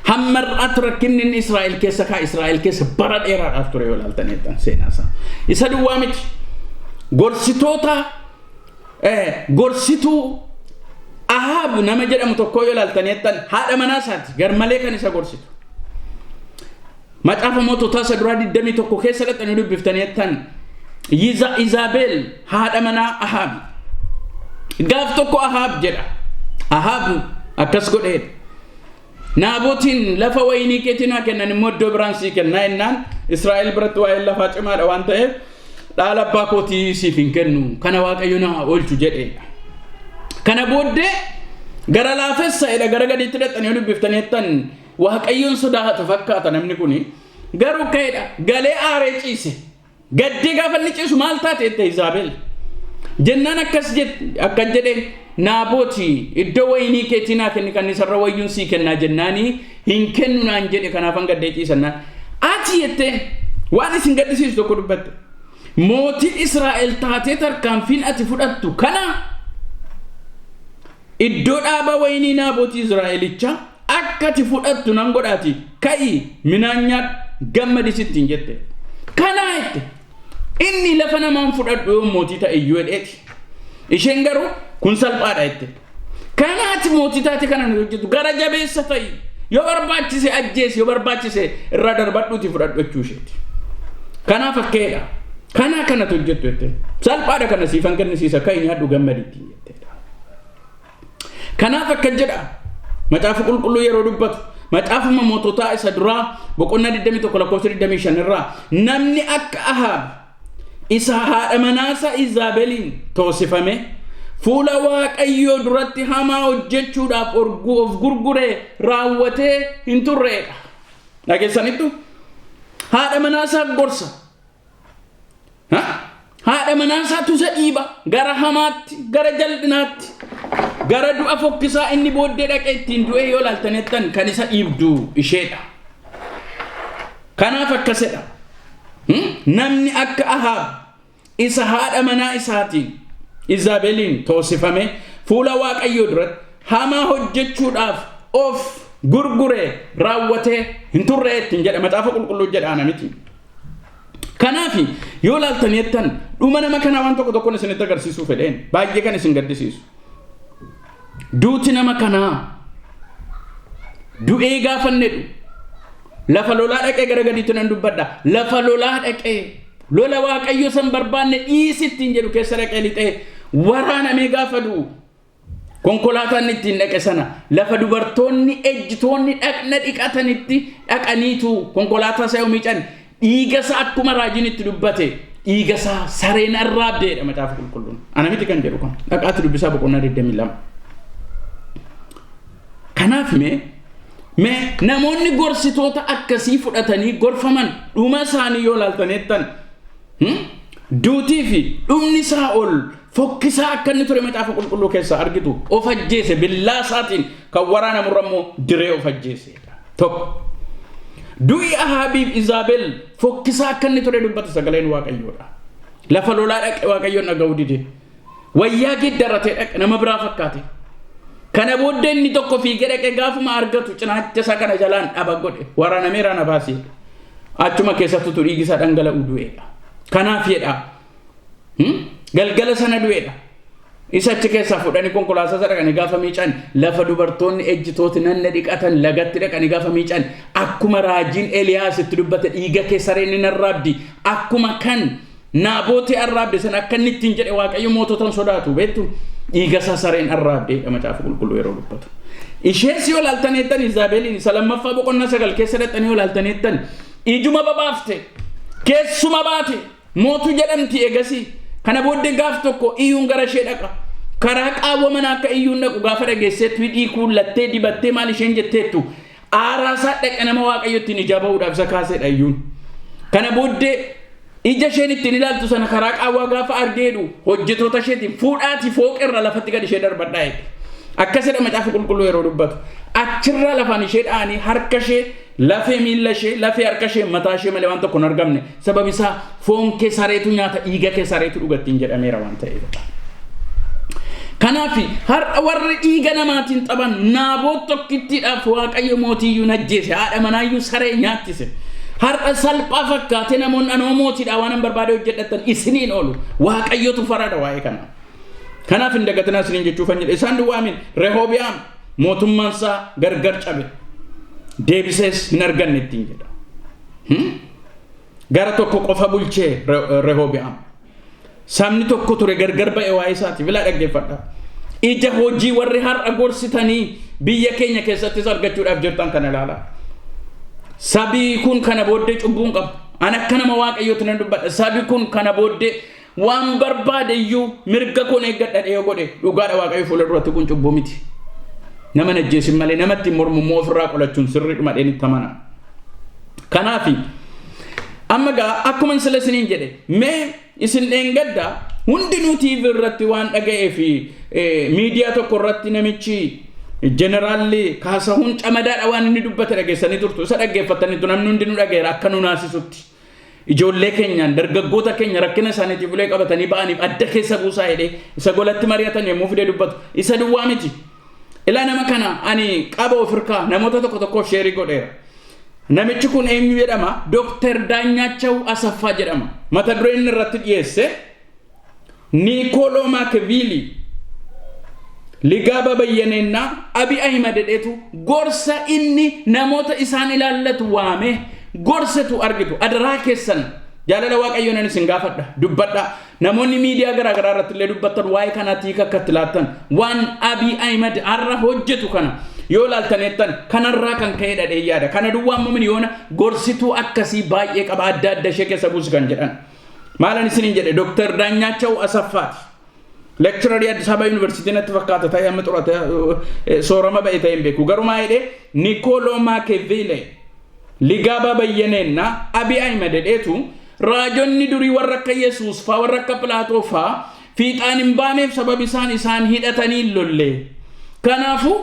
hammar'at rakkinni Israa'el keessa bara dheeraadhaaf ture yoo ilaaltaniittan seenaasaa isa duwwaa miti gorsituu Ahab nama jedhamu tokko yoo ilaaltaniittan haadha manaa isaati garmalee kan isa gorsitu macaafa moototaa isa duraa 21 keessa dhaqanii dubbiftaniittan Izabel haadha manaa Ahab gaaf tokko Ahab jedha Ahab akkas godheedha Naabotiin lafa waynii keetii naa kennan immoo iddoo biraan sii kennaa jennaan Israa'el biratti waa'ee lafaa cimaadha waan ta'eef dhaala abbaa kootii siif hin kennu kana waaqayyo na oolchu jedheedha kana booddee gara laafessaadha gara gadiitti dhaqanii dubbiftaniittan waaqayyoon sodaata fakkaata namni kuni garuu ka'eedha galee aaree ciise gaddee gaafa inni ciisu maal taate itti Izabel jennaan akkas jedhe Naabotii iddoo waynii keetii naa kenni kan isarra wayyuun sii kennaa jennaanii hin kennu naan jedhe kanaafan gaddee ciisannaan ati jettee waan isin gaddisiisu tokko dubbatte mootii Israa'el taatee tarkaanfiin ati fudhattu kana iddoo dhaaba waynii Naabotii Israa'elicha akka ati fudhattu nan godhaati ka'i minaan nyaadhu gammadisittiin jette kana jette inni lafa namaan fudhadhu yoo mootii ta'e iyyuu hedheeti isheen garuu kun salphaadha jette kana ati mootii taate kana nu hojjetu gara jabeessa ta'i yoo barbaachise ajjeesi yoo barbaachise irraa darbadhuuti fudhadhu jechuu isheeti kanaaf akkeedha kana hojjettu jette salphaadha kana siifan kennisiisa ka'i nyaadhu gammadittiin jetteedha kanaaf akka jedha macaafa qulqulluu yeroo dubbatu macaafuma moototaa isa duraa boqonnaa 21 lakkoofsa 25 irraa namni akka Ahab isa haadha manaasaa Izabeliin toosifame fuula waaqayyoo duratti hamaa hojjechuudhaaf of gurguree raawwatee hin turreedha dhageessanittu haadha manaasaa gorsa haadha manaasaa tusa dhiiba gara hamaatti gara jal'inaatti gara du'a fokkisaa inni booddee dhaqee ittiin du'e yoo ilaaltanettan kan isa dhiibdu isheedha kanaaf akkasedha namni akka Ahab isa haadha manaa isaatiin Izabeliin toosifame fuula waaqayyoo duratti hamaa hojjechuudhaaf of gurguree raawwatee hin turreettiin jedha macaafa qulqulluu jedhaana miti kanaaf yoo ilaaltanettan dhuma nama kana waan tokko isinitti agarsiisuu fedheen baay'ee kan isin gaddisiisu duuti nama kanaa du'ee gaafannedhu lafa lolaa dhaqee gara gadiitti nan dubbadha lafa lolaa dhaqee lola waaqayyo san barbaanne dhiisittiin jedhu keessa dhaqee lixee waraanamee gaafa du'u konkolaataan ittiin dhaqe sana lafa dubartoonni ejjitoonni dhaqna dhiqatanitti dhaqaniitu konkolaataa isaa miican dhiiga isaa akkuma raajiin itti dubbate dhiigasaa sareen arraabdeedha macaafa qulqulluun. Ana miti kan jedhu kun dhaqaatti dubbisaa boqonnaa 22. Kanaaf mee namoonni gorsitoota akkasii fudhatanii gorfaman dhuma isaanii yoo laaltaneettan duutii fi dhumni isaa ol fokkisaa akka inni ture macaafa qulqulluu keessaa argitu of ajjeese billaa isaatiin kan waraana murrammoo diree of ajjeesedha. Tokko du'i Ahaabiif Izaabel fokkisaa akka inni ture dubbata sagaleen Waaqayyoodha. Lafa lolaa dhaqe Waaqayyoon dhaga'uu dide. Wayyaa giddarratee dhaqe nama biraa fakkaate. Kana booddee inni tokko fiigee dhaqe gaafuma argatu cinaacha isaa kana jalaan dhaba godhe waraana meeraan baasee achuma keessattuu dhiigi isaa dhangala'uu du'eedha. Kanaaf jedha galgala sana du'eedha. Isa achi keessaa fudhanii konkolaataa isa dhaqanii gaafa miicaan lafa dubartoonni ejjitooti nanna dhiqatan lagatti dhaqanii gaafa miicaan akkuma raajiin Eliyaas itti dubbate dhiiga keessa sareen arraabdi akkuma kan Naabootii arraabde sana akka inni ittiin jedhe Waaqayyo moototaan sodaatu beektu dhiiga isaa sareen arraabdeedha macaafa qulqulluu yeroo dubbatu. Ishees yoo laaltaneettan Izaabeliin isa lammaffaa boqonnaa 9 keessa dhaqanii yoo laaltaneettan ijuma babaafte keessuma baate mootu jedhamti eegasii. Kana booddee gaaf tokko iyyuun gara ishee dhaqa. Karaa qaawwaman akka iyyuun dhaqu gaafa dhageesseetti hidhii kuullattee dibattee maal isheen jetteettu aaraasaa dhaqa nama Waaqayyo ittiin ija ba'uudhaaf isa kaaseedha iyyuun. Kana booddee ija isheen ittiin ilaaltu sana karaa qaawwaa gaafa argeedhu hojjetoota isheetiin fuudhaati fooqirra lafatti gad ishee darbadhaa eege. Akkasidha macaafa qulqulluu yeroo dubbatu. Achirra lafaan ishee dha'anii harka ishee lafee miilla ishee lafee harka ishee mataa ishee malee waan tokko hin argamne sababi isaa foon kee sareetu nyaata dhiiga kee sareetu dhugattiin jedhameera waan ta'eef. Kanaaf har'a warri dhiiga namaatiin xaban Naaboot tokkittiidhaaf Waaqayyo mootiyyuu ajjeese haadha manaayyuu saree nyaachise. Har'a salphaa fakkaate namoonni anoo mootiidha waan barbaade hojjedhatan isiniin oolu Waaqayyotu farada waa'ee kana. Kanaaf hin dagatinaa isiniin jechuufan jedhe isaan duwwaamin Rehoobiyaam mootummaan isaa gargar cabe. Deebisees hin arganne ittiin jedha. Gara tokko qofa bulchee Rehoobiyaam. Sabni tokko ture gargar ba'e waa'ee isaatiif ilaa dhaggeeffadha. Ija hojii warri har'a gorsitanii biyya keenya keessattis argachuudhaaf jirtan kana ilaalaa. Sabii kun kana booddee cubbuun qabu. Ani akka nama Waaqayyootti nan dubbadha. Sabii kun kana booddee waan barbaade iyyuu mirga kun eeggadha yoo godhe dhugaadha Waaqayyo fuula duratti kun cubbuu miti. Nama najjeesin malee namatti mormummoo ofirraa qolachuun sirriidhuma dheenitti amana. Kanaaf amma gaa akkuma sila isiniin jedhe mee isin dheengadda hundinuu TV irratti waan dhaga'ee fi miidiyaa tokko irratti namichi jeneraalli Kaasahuun Camadaadha waan inni dubbate dhageessanii turtu isa dhaggeeffataniitu namni hundinuu dhaga'eera akka nu naasisutti. Ijoollee keenyaan dargaggoota keenya rakkina isaaniitiif ulee qabatanii ba'aniif adda keessa buusaa jedhee isa golatti mari'atan yommuu fidee dubbatu isa duwwaa miti. Ilaa nama kana ani qaba ofirkaa namoota tokkoof sheerii godheera. Namichi kun eenyu jedhama? Dr. Daanyaachaw Asaffaa jedhama. Mata dureen inni irratti dhiyeesse Niikooloo Maakiyaveelii Ligaaba Bayyaneenna Abiy Ahimad jedhetu gorsa inni namoota isaan ilaallatu waame gorsetu argitu adaraa keessan jaalala Waaqayyoon isin gaafadha dubbadha namoonni miidiyaa garaa garaa irratti illee dubbatan waa'ee kanaatii akka itti laattan waan Abiy Ahimad har'a hojjetu kana yoo laaltaneettan kanarraa kan ka'e dhadhee yaada kana duwwaa ammoo miliyoona gorsituu akkasii baay'ee qaba adda adda ishee keessa buusu kan jedhan maalan isiniin jedhe Dr. Daanyaachaw Asaffaati lecturer Addis Ababa University natti fakkaata ta'ee amma xurate soorama ba'e ta'een beeku garumaa jedhe Niikooloo Maakiyaveelii Ligaaba Bayyaneenna Abiy Ahimad jedhetu raajonni durii warra akka Yesuus faa warra akka Pilaatoo faa fiixaan hin baaneef sababi isaan hidhatanii lolle kanaafu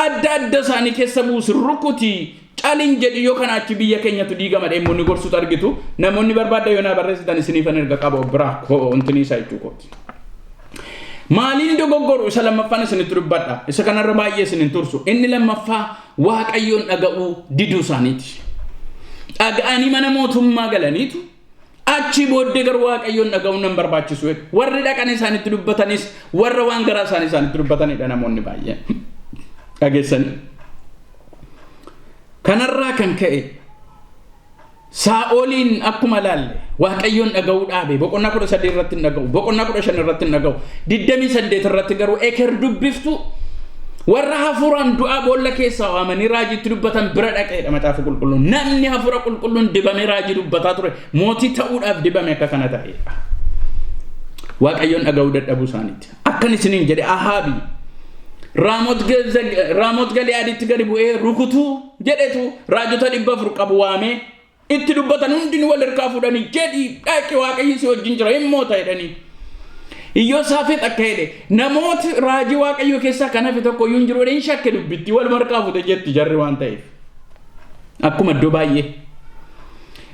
adda adda isaanii keessa buusu rukutii caalin jedhi yoo kana achi biyya keenyatu diigama deemuun gorsutu argitu namoonni barbaadda yoo na barreessitan isiniifan erga qaba biraa ontini isaa jechuukooti. Maaliin dogoggoru isa lammaffaan isinitti dubbadha isa kanarra baay'ee isinin tursu inni lammaffaa Waaqayyoon dhaga'uu diduu isaaniiti. Dhaga'anii mana mootummaa galaniitu achi booddee garuu Waaqayyoon dhaga'uun nan barbaachisu warri dhaqanii isaanitti dubbatanis warra waan garaa isaanitti dubbatanidha namoonni baay'een. Dhageessanii kanarraa kan ka'e Saa'oliin akkuma laalle Waaqayyoon dhaga'uu dhaabe boqonnaa 13 irratti hin dhaga'u boqonnaa 15 irratti hin dhaga'u 28 irratti garuu eker dubbiftu warra hafuuraan du'aa boolla keessaa waamanii raajiitti dubbatan bira dhaqeedha macaafa qulqulluun. Namni hafuura qulqulluun dibamee raajii dubbataa ture mootii ta'uudhaaf dibame akka kana ta'eedha. Waaqayyoon dhaga'uu dadhabuu isaaniiti. Akkan isiniin jedhe Ahaabi Raamoot Gali'aaditti gadi bu'ee rukutuu jedhetu raajota 400 qabu waamee itti dubbatan hundinuu wal harkaa fuudhanii jedhii dhaqi Waaqayyo si wajjin jira himmoota jedhanii. Iyyoosaafet akka jedhe namooti raajii Waaqayyo keessaa kan hafe tokko iyyuu hin jiru jedhanii shakke dubbitti wal harkaa fuute jetti jarri waan ta'eef. Akkuma iddoo baay'ee.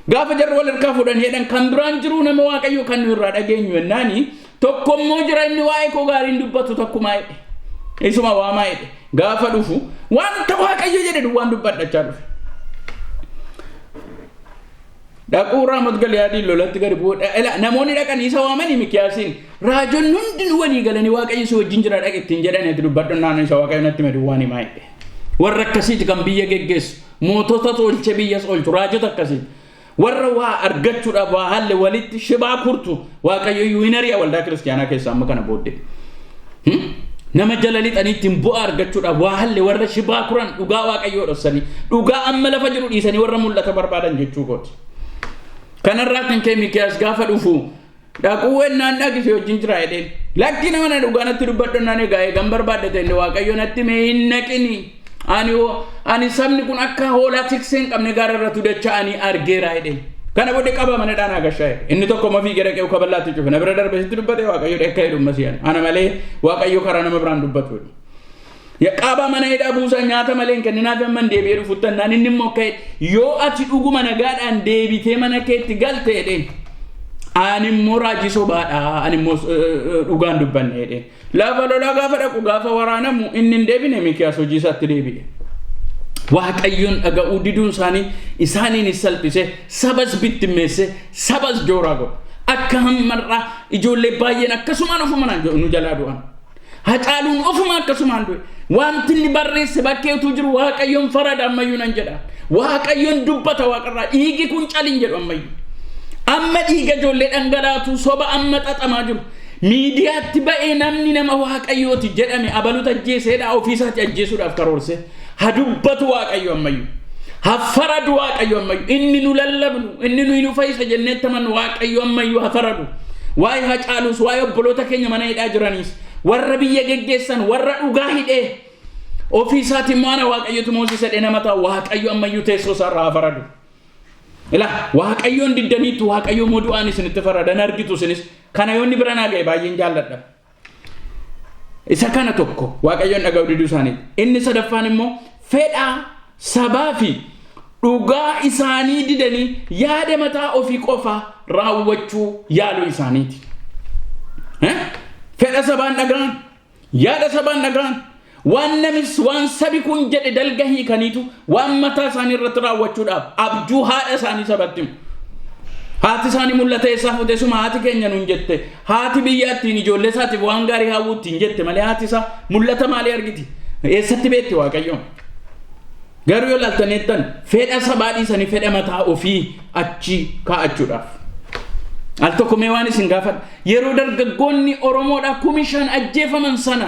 Gaafa jarri wal harkaa fuudhan jedhan kan biraan jiru nama Waaqayyo kan nu irraa dhageenyu yennaani tokko immoo jira inni waa'ee koo gaariin dubbatu tokkumaa jedhe. Isuma waamaa jedhe. Gaafa dhufu wanta Waaqayyo jedhe waan dubbadhachaa dhufe. Dhaquu Raamoot Gali'aadii lolatti gadi bu'uudha. Namoonni dhaqanii isa waamanii Mikiyaasiin raajonni hundinuu walii galanii Waaqayyo si wajjin jira dhaqe ittiin jedhaniiti dubbadhu naannoo isa Waaqayyo natti madu waan himaa jedhe. Warra akkasiiti kan biyya geggeessu mootota tolche biyyas oolchu raajota akkasiiti. Warra waa argachuudhaaf waa halle walitti shibaa kurtu Waaqayyo yuinariyaa waldaa kiristaanaa keessaa amma kana booddee. Nama jala lixanii ittiin bu'aa argachuudhaaf waa halle warra shibaa kuran dhugaa Waaqayyoo dhoksanii dhugaa amma lafa jiru dhiisanii warra mul'ata barbaadan jechuu kooti. Kanarraa kan kee Mikiyaas gaafa dhufu dhaquu wennaan dhaqise wajjin jira jedheen lakki nama na dhugaa natti dubbadhu naan egaa eegan barbaaddate illee Waaqayyo natti mee hin naqini ani sabni kun akka hoolaa tiksee hin qabne gaara irratti dacha'anii argeera jedheen. Kana booddee qaba mana dhaanaa gashaa inni tokko mafii gara qe'u kaballaatti cufe na bira darbe sitti dubbate Waaqayyo dhekka jedhu masiyaan ana malee Waaqayyo karaa nama biraan dubbatu. Qaba mana hidhaa buusa nyaata malee hin kenninaaf amman deebi'ee dhufuttan naan inni immoo ka'e yoo ati dhuguma nagaadhaan deebitee mana keetti galte jedheen ani immoo raajii sobaadha ani immoo dhugaan dubbanne jedheen. Lafa lolaa gaafa dhaqu gaafa waraanamu inni hin deebine Mikiyaas hojii isaatti deebi'e. Waaqayyoon dhaga'uu diduun isaaniin salphise sabas bittimmeesse sabas jooraa godhe akka hammarraa ijoollee baay'een akkasumaan ofumaan nu jalaa du'an. Hacaaluun ofuma akkasumaan du'e wanti inni barreesse bakkeetu jiru Waaqayyoon farada ammayyuu nan jedha. Waaqayyoon dubbata waaqarraa dhiigi kun caliin jedhu ammayyuu. Amma dhiiga ijoollee dhangalaatu soba amma xaxamaa jiru. Miidiyaatti ba'ee namni nama Waaqayyooti jedhame abaluuta ajjeeseedha ofiisaatti ajjeesuudhaaf karoorse. Ha dubbatu Waaqayyo ammayyuu. Ha faradu Waaqayyo ammayyuu. Inni nu lallabnu inni nu fayyisa jenneetti amannu Waaqayyo ammayyuu ha faradu. Waa'ee Hacaaluus waa'ee obboloota keenya mana hidhaa jiraniis warra biyya geggeessan warra dhugaa hidhee ofiisaatti immoo ana Waaqayyotu moosisa dhee nama ta'a Waaqayyo ammayyuu teessoo isaarraa ha faradu. Ilaa Waaqayyoon diddaniitu Waaqayyo modu'aan isinitti faradan argitu isinis kana yoonni bira naa ga'e baay'een jaalladha. Isa kana tokko Waaqayyoon dhaga'uu diduu isaaniiti. Inni sadaffaan immoo fedhaa sabaa fi dhugaa isaanii didanii yaada mataa ofii qofa raawwachuu yaaluu isaaniiti. Fedha sabaan dhagaan yaada sabaan dhagaan waan namis waan sabi kun jedhe dalga hiikaniitu waan mataa isaanii irratti raawwachuudhaaf abjuu haadha isaanii sabatti haati isaanii mul'ata eessaa fuute suma haati keenya nuun jette haati biyyaattiin ijoollee isaatiif waan gaarii hawwuuttiin jette malee haati isaa mul'ata maalii argiti eessatti beetti Waaqayyoon. Garuu yoo laaltaneettan fedha sabaa dhiisanii fedha mataa ofii achi kaa'achuudhaaf. Al tokko mee waan isin gaafadha yeroo dargaggoonni Oromoodhaa 5,000 ajjeefaman sana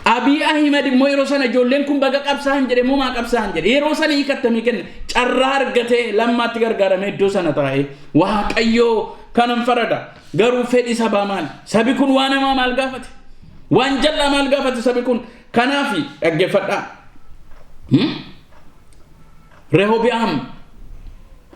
Abiy Ahmed immoo yeroo sana ijoolleen kun baga qabsaan jedhe moo maa qabsaan jedhe yeroo sana hiikattamii kenne carraa argatee lammaatti gargaaramee iddoo sana taa'ee Waaqayyoo kanan farada garuu fedhi sabaa maal sabi kun waan namaa maal gaafate waan jal'aa maal gaafate sabi kun kanaafi dhaggeeffadhaa. Rehobi'aam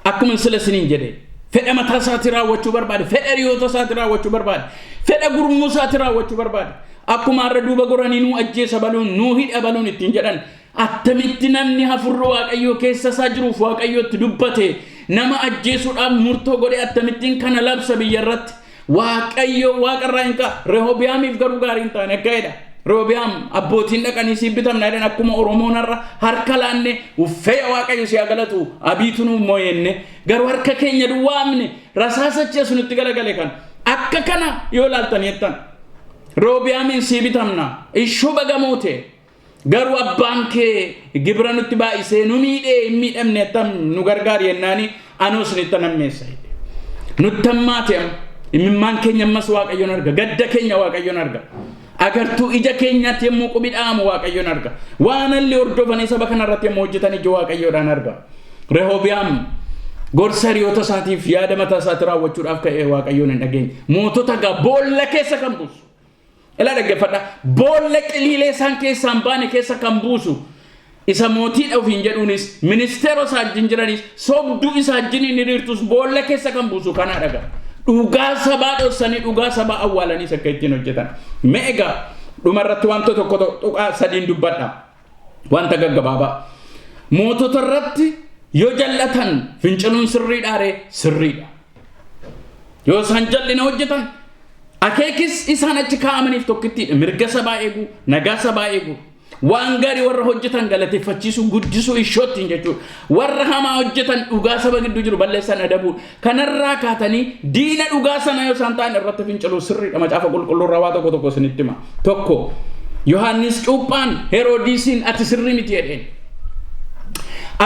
akkuma sila siniin jedhe fedha mataa isaatii raawwachuu barbaade fedha hiriyoota isaatii raawwachuu barbaade fedha gurmuu isaatii raawwachuu barbaade akkuma har'a duuba goranii nuu ajjeesa baluun nuu hidha baluun ittiin jedhan attamitti namni hafurra Waaqayyoo keessa isaa jiruuf Waaqayyootti dubbate nama ajjeesuudhaaf murtoo godhe attamittiin kana labsa biyya irratti Waaqayyoo waaqarraa hin qabu. Rehobi'aamiif garuu gaarii hin taane akka jedha. Rehobi'aam abbootiin dhaqanii si bitamna jedhan akkuma Oromoon har'a harka laanne uffee Waaqayyo si galatu abiitu nu mooyenne garuu harka keenya duwwaamne rasaasacha sunitti galagale kan akka kana yoo laaltaneettan Rehobi'aamiin si bitamna ishuu bagamoote garuu abbaan kee gibira nutti baay'isee nu miidhee hin miidhamne tam nu gargaari yennaani anoos nitta nammeessa nuttammaate imimmaan keenya ammas Waaqayyoon arga gadda keenya Waaqayyoon arga agartuu ija keenyaatti yemmuu qubi dhaamu waaqayyoon arga waan alli hordofanii saba kanarratti yemmuu hojjetan ija waaqayyoodhaan arga Rehoobiyaam gorsa hiriyoota isaatiif yaada mataa isaatti raawwachuudhaaf ka'ee waaqayyoon hin dhageenye mootota gaa boolla keessa kan buusu ila dhaggeeffadha boolla qiliilee isaan keessaan baane keessa kan buusu isa mootiidha ofiin jedhuunis ministeera isaa wajjin jiranis sobduu isaa wajjin hiriirtus boolla keessa kan buusu kanaa dhaga dhugaa sabaa dhoksanii dhugaa sabaa awwaalanii akka ittiin hojjetan meegaa dhumarratti wanta tokko tuqaa sadiin dubbadha wanta gaggabaabaa mootota irratti yoo jallatan finciluun sirriidha yoo isaan jallina hojjetan akeekis isaan achi kaa'amaniif tokkittiidha mirga sabaa eegu nagaa sabaa eegu waan gaarii warra hojjetan galateeffachiisu guddisuu ishoottiin jechuudha warra hamaa hojjetan dhugaa saba gidduu jiru balleessan adabuu kanarraa kaatanii diina dhugaa sana yoo isaan ta'an irratti finciluu sirriidha macaafa qulqulluurraa waa tokko isinitti hima tokko Yohaannis Cuuphaan Heroodisiin ati sirrii miti jedheen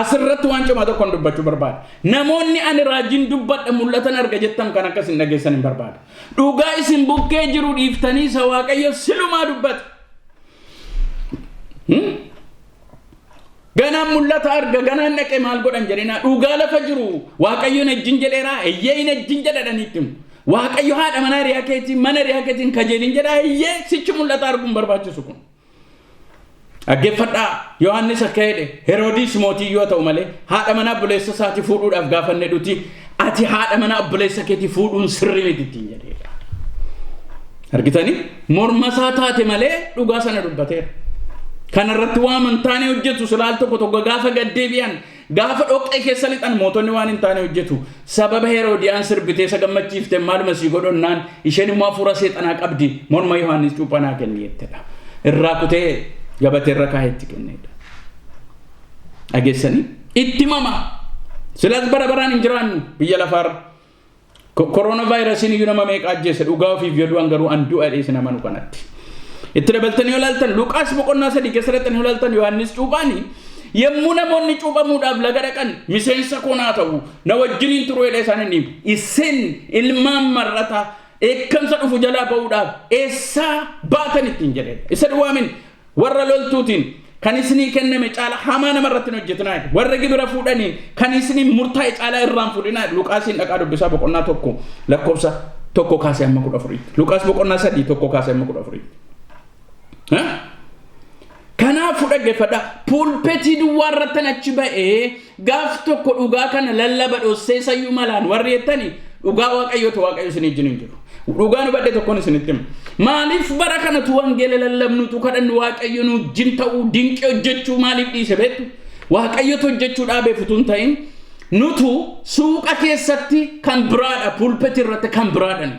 asirratti waan cimaa tokkoon dubbachuu barbaada namoonni ani raajiin dubbadha mul'atan arga jettan kan akkas hin dhageessan hin barbaada dhugaa isin bukkee jiru dhiiftanii isa waaqayyo silumaa dubbata ganaan mul'ata arga ganaan dhaqee maal godhan jedhina dhugaa lafa jiru waaqayyoon ejjin jedheeraa eeyyee hin ejjin jedhadhaniitti waaqayyo haadha mana riyaa keetiin kajeelin jedhaa eeyyee sichi mul'ata arguun barbaachisu kun dhaggeeffadhaa Yohaannis akka jedhe Heroodis mootii yoo ta'u malee haadha mana obboleessa isaati fuudhuudhaaf gaafanne dhuti ati haadha mana obboleessa keetii fuudhuun sirrii miti ittiin jedheedha argitanii morma isaa taate malee dhugaa sana dubbateera kanarratti waan hin taane hojjetu silaal tokko gaafa gaddeebi'an gaafa dhoqqee keessa lixan mootonni waan hin taane hojjetu sababa Heroodiyaan sirbitee isa gammachiifte maaluma sii godhonnaan isheen immoo hafuura seexanaa qabdi morma Yohaannis Cuuphanaa kenni jettedha irraa kutee gabatee irra kaayetti kenneedha dhageessanii itti mama silas bara baraan hin jiraannu biyya lafaarra korona vaayirasiin iyyuu nama meeqa ajjeese dhugaa ofiif yoo du'an garuu an du'a dheessi nama nu kanatti itti dabaltanii olaaltan Luqaas boqonnaa 3 keessatti olaaltan Yohaannis Cuuphaanii yemmuu namoonni cuuphamuudhaaf laga dhaqan miseensa koonaa ta'u na wajjiniin turuu jedhee isaaniin himu isin ilmaan mar'ata eekkamsa dhufu jalaa ba'uudhaaf eessaa baatan ittiin jedheedha isa duwwaamin warra loltuutiin kan isinii kenname caala hamaa namarratti hojjetinaa warra gibira fuudhanii kan isinii murtaa'e caalaa irraan fuudhinaa Luqaasiin dhaqaa dubbisaa boqonnaa 1 lakkoofsa 1 kaasee amma 14 Luqaas boqonnaa 3 1 kaasee amma 14 kanaafuu dhaggeeffadha pulpetii duwwaarrattan achi ba'ee gaaf tokko dhugaa kana lallaba dhossee sayyuu malaan warri jettanii dhugaa waaqayyo isin ijjin hin jiru dhugaa nu badhe tokkoon isinitti hima maaliif bara kanatu wangeela lallabnutu kadhannu waaqayyo nu wajjin ta'uu dinqii hojjechuu maaliif dhiise beektu waaqayyotu hojjechuu dhaabee futuun ta'in nutu suuqa keessatti kan biraadha pulpetii irratti kan biraadhan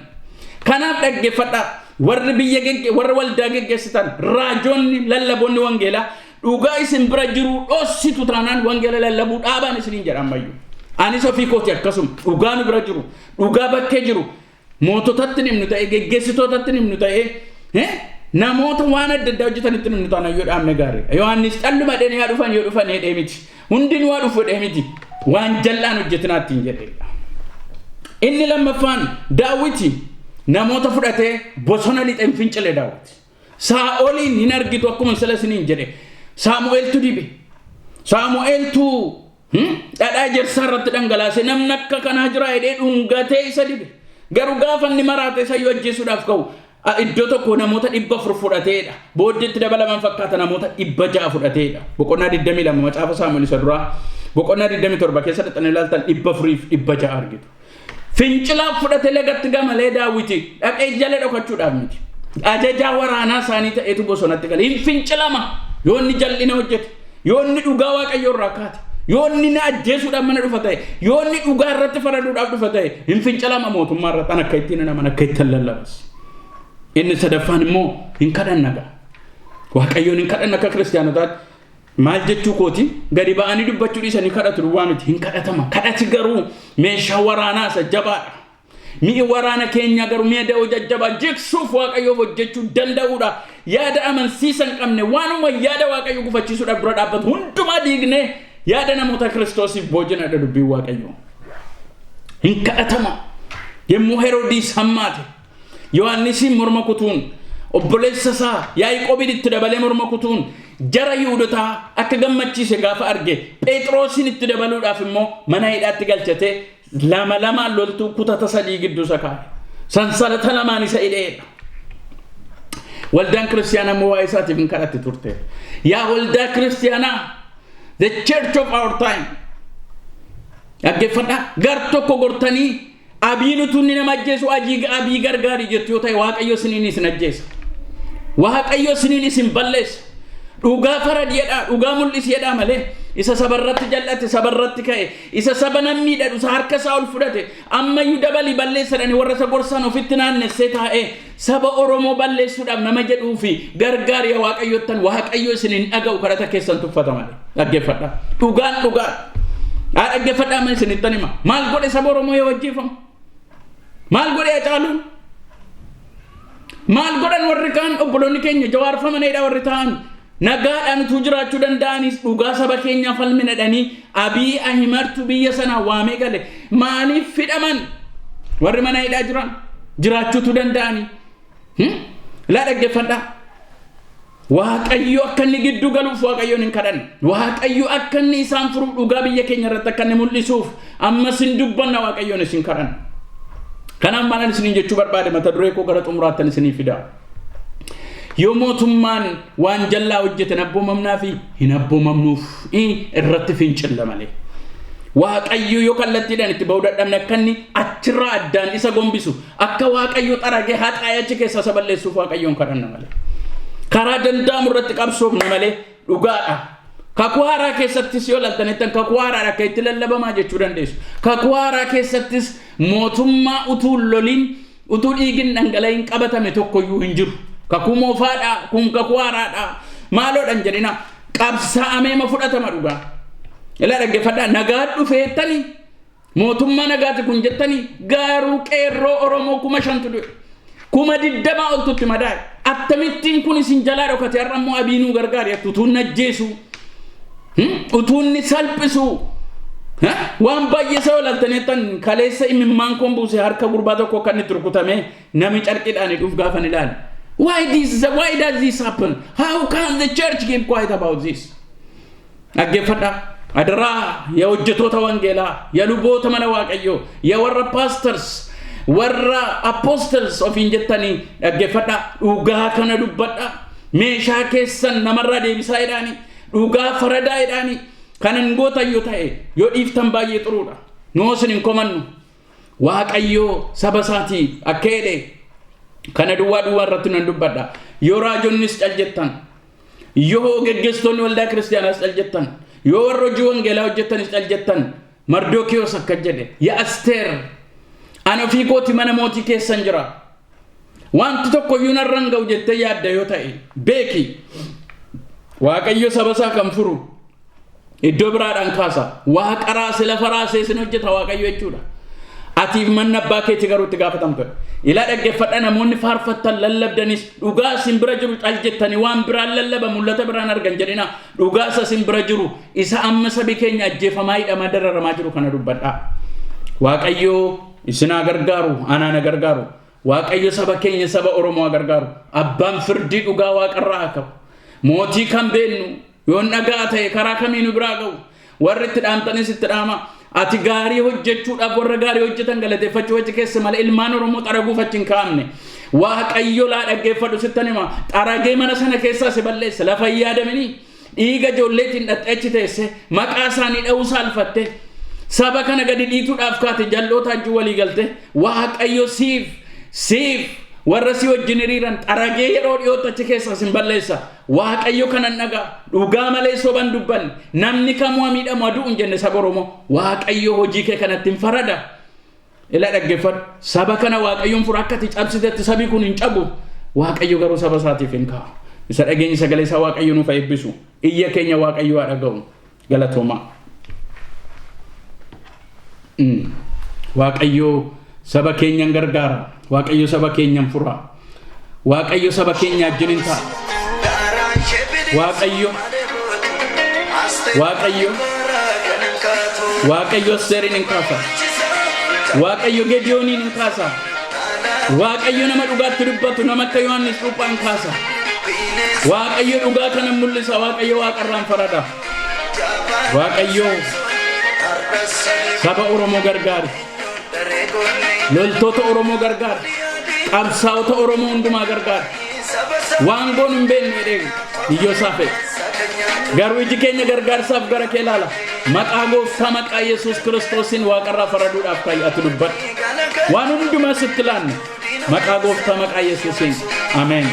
kanaaf dhaggeeffadha warri biyya warra waldaa geggeessitan raajoonni lallaboonni wangeelaa dhugaa isin bira jiru dhossitu taanaan wangeela lallabuu dhaabaan isiniin jedhan mayyuu anis ofii kooti akkasuma dhugaa nu bira jiru dhugaa bakkee jiru moototatti nimnu ta'e geggeessitootatti nimnu ta'e namoota waan adda addaa hojjetanitti nimnu ta'an yoo dhaabne gaariidha Yohaannis calluma dheen yaa dhufan yoo dhufan jedhee miti hundinuu waa dhufu jedhee miti waan jal'aan hojjetinaattiin jedheedha inni lammaffaan Daawiti namoota fudhatee bosona lixeen fincile Daawit Saa'oliin hin argitu akkuma sala isiniin jedhe Saamu'eeltu dibe Saamu'eeltu dhadhaa jersaa irratti dhangalaase namni akka kanaa jira jedhee dhungatee isa dibe garuu gaafa inni maraate isa yoo ajjeesuudhaaf ka'u iddoo tokko namoota 400 fudhateedha booddeetti dabalaman fakkaata namoota 600 fudhateedha boqonnaa 22 macaafa Saamu'eel isa duraa boqonnaa 27 keessa dhaqanii ilaaltan 400 argitu fincilaa fudhate lagatti gamalee Daawiti dhaqee jala dhokachuudhaaf miti ajajaa waraanaa isaanii ta'etu bosonatti gale hin fincilama yoo inni jal'ina hojjete yoo inni dhugaa waaqayyo irraa kaate yoo inni na ajjeesuudhaaf mana dhufa ta'e yoo inni dhugaa irratti faraduudhaaf dhufa ta'e hin fincilama mootummaa irratti akka ittiin naman akka ittiin lallabas inni sadaffaan immoo hin kadhannaga waaqayyoon hin kadhanna akka kiristaanotaatti maal jechuu kooti gadi ba'anii dubbachuu dhiisanii kadhatu duwwaa miti hin kadhatama kadhati garuu meeshaa waraanaa isa jabaadha mi'i waraana keenya garuu mi'a da'oo jajjabaa jigsuuf waaqayyoof hojjechuu danda'uudha yaada amansiisa hin qabne waanuma yaada waaqayyo gufachiisuudhaaf dura dhaabbatu hundumaa diignee yaada namoota kiristoosiif boojinaadha dubbiin waaqayyo hin kadhatama yemmuu Heroodis hammaate Yohaannisiin morma kutuun obboleessa isaa Yaaqoobiin itti dabalee morma kutuun jara Yihuudotaa akka gammachiise gaafa arge Phexrosin itti dabaluudhaaf immoo mana hidhaatti galchate lama loltuu kutata sadii gidduu isa kaa'e sansalata lamaan isa hidheedha. Waldaan kiristaanaa immoo waa'ee isaatiif hin kadhatte turte. Yaa waldaa kiristaanaa the church of our time dhaggeeffadhaa gar tokko gortanii abiinutu ni nama ajjeesu abii gargaarii jettu yoo ta'e Waaqayyo isiniin isin ajjeesa. Waaqayyo isiniin isin balleessa. Dhugaa faradiidhaa dhugaa mul'isiidhaa malee isa sabarratti jal'ate sabarratti ka'e isa saba namni dhadhu isa harka isaa ol fudhate ammayyuu dabali balleessadhani warra isa gorsan ofitti naannessee taa'ee saba Oromoo balleessuudhaaf nama jedhuu fi gargaariya Waaqayyottan Waaqayyo isiniin dhaga'u kadhata keessan tuffata malee dhaggeeffadhaa dhugaan dhaggeeffadhaa malee isinittan hima maal godhe saba Oromoo yoo ajjeefamu maal godhe Hacaaluun maal godhan warri kaan obboloonni keenya jawaarfamaneedha warri ta'an nagaadhaan utuu jiraachuu danda'anis dhugaa saba keenyaaf falminadhanii Abiy Ahimad biyya sana waamee gale maaliif fidhaman warri mana hidhaa jiran jiraachuutu danda'anii laa dhaggeeffadhaa Waaqayyo akka inni gidduu galuuf Waaqayyoon hin kadhanne Waaqayyo akka inni isaan furuuf dhugaa biyya keenya irratti akka inni mul'isuuf ammas hin dubbanna Waaqayyoon isin kadhanna. Kanaaf maal isiniin jechuu barbaade mata duree koo gara xumuraattan isinii fidaa. Yoo mootummaan waan jallaa hojjete abboomamnaa fi hin abboomamnuuf irratti fincilla malee. Waaqayyo yoo kallattiidhaan itti ba'uu dadhabne akka inni achirraa addaan isa gombisu akka Waaqayyo xaragee haxaa'ee achi keessa isa balleessuuf Waaqayyoon kadhanna malee. Karaa danda'amu irratti qabsoofna malee dhugaadha. Kakuu haaraa keessattis yoo laltanettan kakuu haaraa akka itti lallabamaa jechuu dandeessu. Kakuu haaraa keessattis mootummaa utuu loliin utuu dhiigin dhangala'iin qabatame tokkoyyuu hin jiru. Kakuu moofaadha kun kakuu haaraadha maaloodhan jedhina qabsaa'amee ma fudhatama dhugaa. Ilaa dhaggeeffadhaa nagaa dhufeettanii mootummaa nagaati kun jettanii gaaruu qeerroo Oromoo 5,000 du'e. 20,000 oltutti madaa'e. Attamittiin kun isin jalaa dhokate har'a immoo abiinuu gargaari utuun ajjeesu utuunni salphisu waan baay'ee isa olaltanettan kaleessa imimmaan kun buuse harka gurbaa tokko kan itti rukutame nami carqiidhaan dhuuf gaafan ilaali. Why does this happen? How can the church keep quiet about this? Dhaggeeffadhaa adaraa yaa hojjetoota wangeelaa yaa luboota mana Waaqayyoo yaa warra pastors warra apostles ofiin jettanii dhaggeeffadhaa dhugaa kana dubbadhaa meeshaa keessan namarraa deebisaa jedhaanii dhugaa faradaa jedhaanii kanan gootan yoo ta'e yoo dhiiftan baay'ee xuruudha noo isin hin komannu Waaqayyoo saba isaatii akka jedhe kana duwwaa irratti nan dubbadha yoo raajonnis caljettan yoo geggeessitoonni waldaa kiristaanaas caljettan yoo warra hojii wangeelaa hojjettanis caljettan Mardookiyoos akka jedhe yaa Asteer ana ofii kooti mana mootii keessan jira wanti tokko iyyuu narraan ga'u jettee yaadda yoo ta'e beeki Waaqayyo saba isaa kan furu iddoo biraadhaan kaasa Waaqa raasee lafa raasee isin hojjeta Waaqayyo jechuudha. Atiif manna abbaa keetii garuu itti gaafatamtu. Ilaa dhaggeeffadhaa namoonni faarfattan lallabdanis dhugaa isin bira jiru caljettanii waan biraan lallaba mul'ata biraan argan jedhina dhugaa isin bira jiru isa amma sabi keenya ajjeefamaa hidhamaa dararamaa jiru kana dubbadhaa. Waaqayyo isinaa gargaaru anaa na gargaaru Waaqayyo saba keenya saba Oromoo gargaaru abbaan firdii dhugaa Waaqarraa haa qabu mootii kan beennu yoo nagaa ta'e karaa kamiinu biraa ga'u warri itti dhaamtanis itti dhaama ati gaarii hojjechuudhaaf warra gaarii hojjetan galateeffachuu achi keessa malee ilmaan Oromoo xaraguuf achi hin kaa'amne Waaqayyo laa dhaggeeffadhu sittan hima xaragee mana sana keessaa si balleessa lafa hin yaadamini dhiiga ijoolleetiin dhaxxachi teesse maqaa isaanii dha'uu saalfatte saba kana gadi dhiituudhaaf kaate jalloota ajjuu walii galte Waaqayyo siif warra si wajjin hiriiran xaragee yeroo dhiyootti achi keessaa sin balleessa Waaqayyo kanan dhagaa dhugaa malee soban dubban namni kamuu miidhamu aduu hin jenne saba Oromoo Waaqayyo hojii kee kanatti hin farada ila dhaggeeffadhu saba kana Waaqayyoon fura akkati cabsitetti sabi kun hin cabu Waaqayyo garuu saba isaatiif hin kaa'u isa dhageenyi sagalee isaa Waaqayyo nuuf eebbisu iyya keenya Waaqayyo haa dhaga'u galatoomaa. Waaqayyo saba keenyan gargaara Waaqayyo saba keenyan fura Waaqayyo saba keenya ajjinin ta'a Waaqayyo Asteerin hin kaasa Waaqayyo Gediyoonin hin kaasa waaqayyo nama dhugaatti dubbatu nama akka Yohaannis Cuuphaan kaasa waaqayyo dhugaa kana mul'isa waaqayyo waaqarraan farada waaqayyo saba Oromoo gargaari loltoota Oromoo gargaari qabsaa'ota Oromoo hundumaa gargaari waan goon hin beekne dheegu iyyoo saafe garuu iji keenya gargaarsaaf gara kee ilaala maqaa gooftaa maqaa Yesuus Kiristoosiin waaqarraa faraduudhaaf kayyatu dubbadhu waan hundumaa sitti laanne maqaa gooftaa maqaa Yesuusiin ameen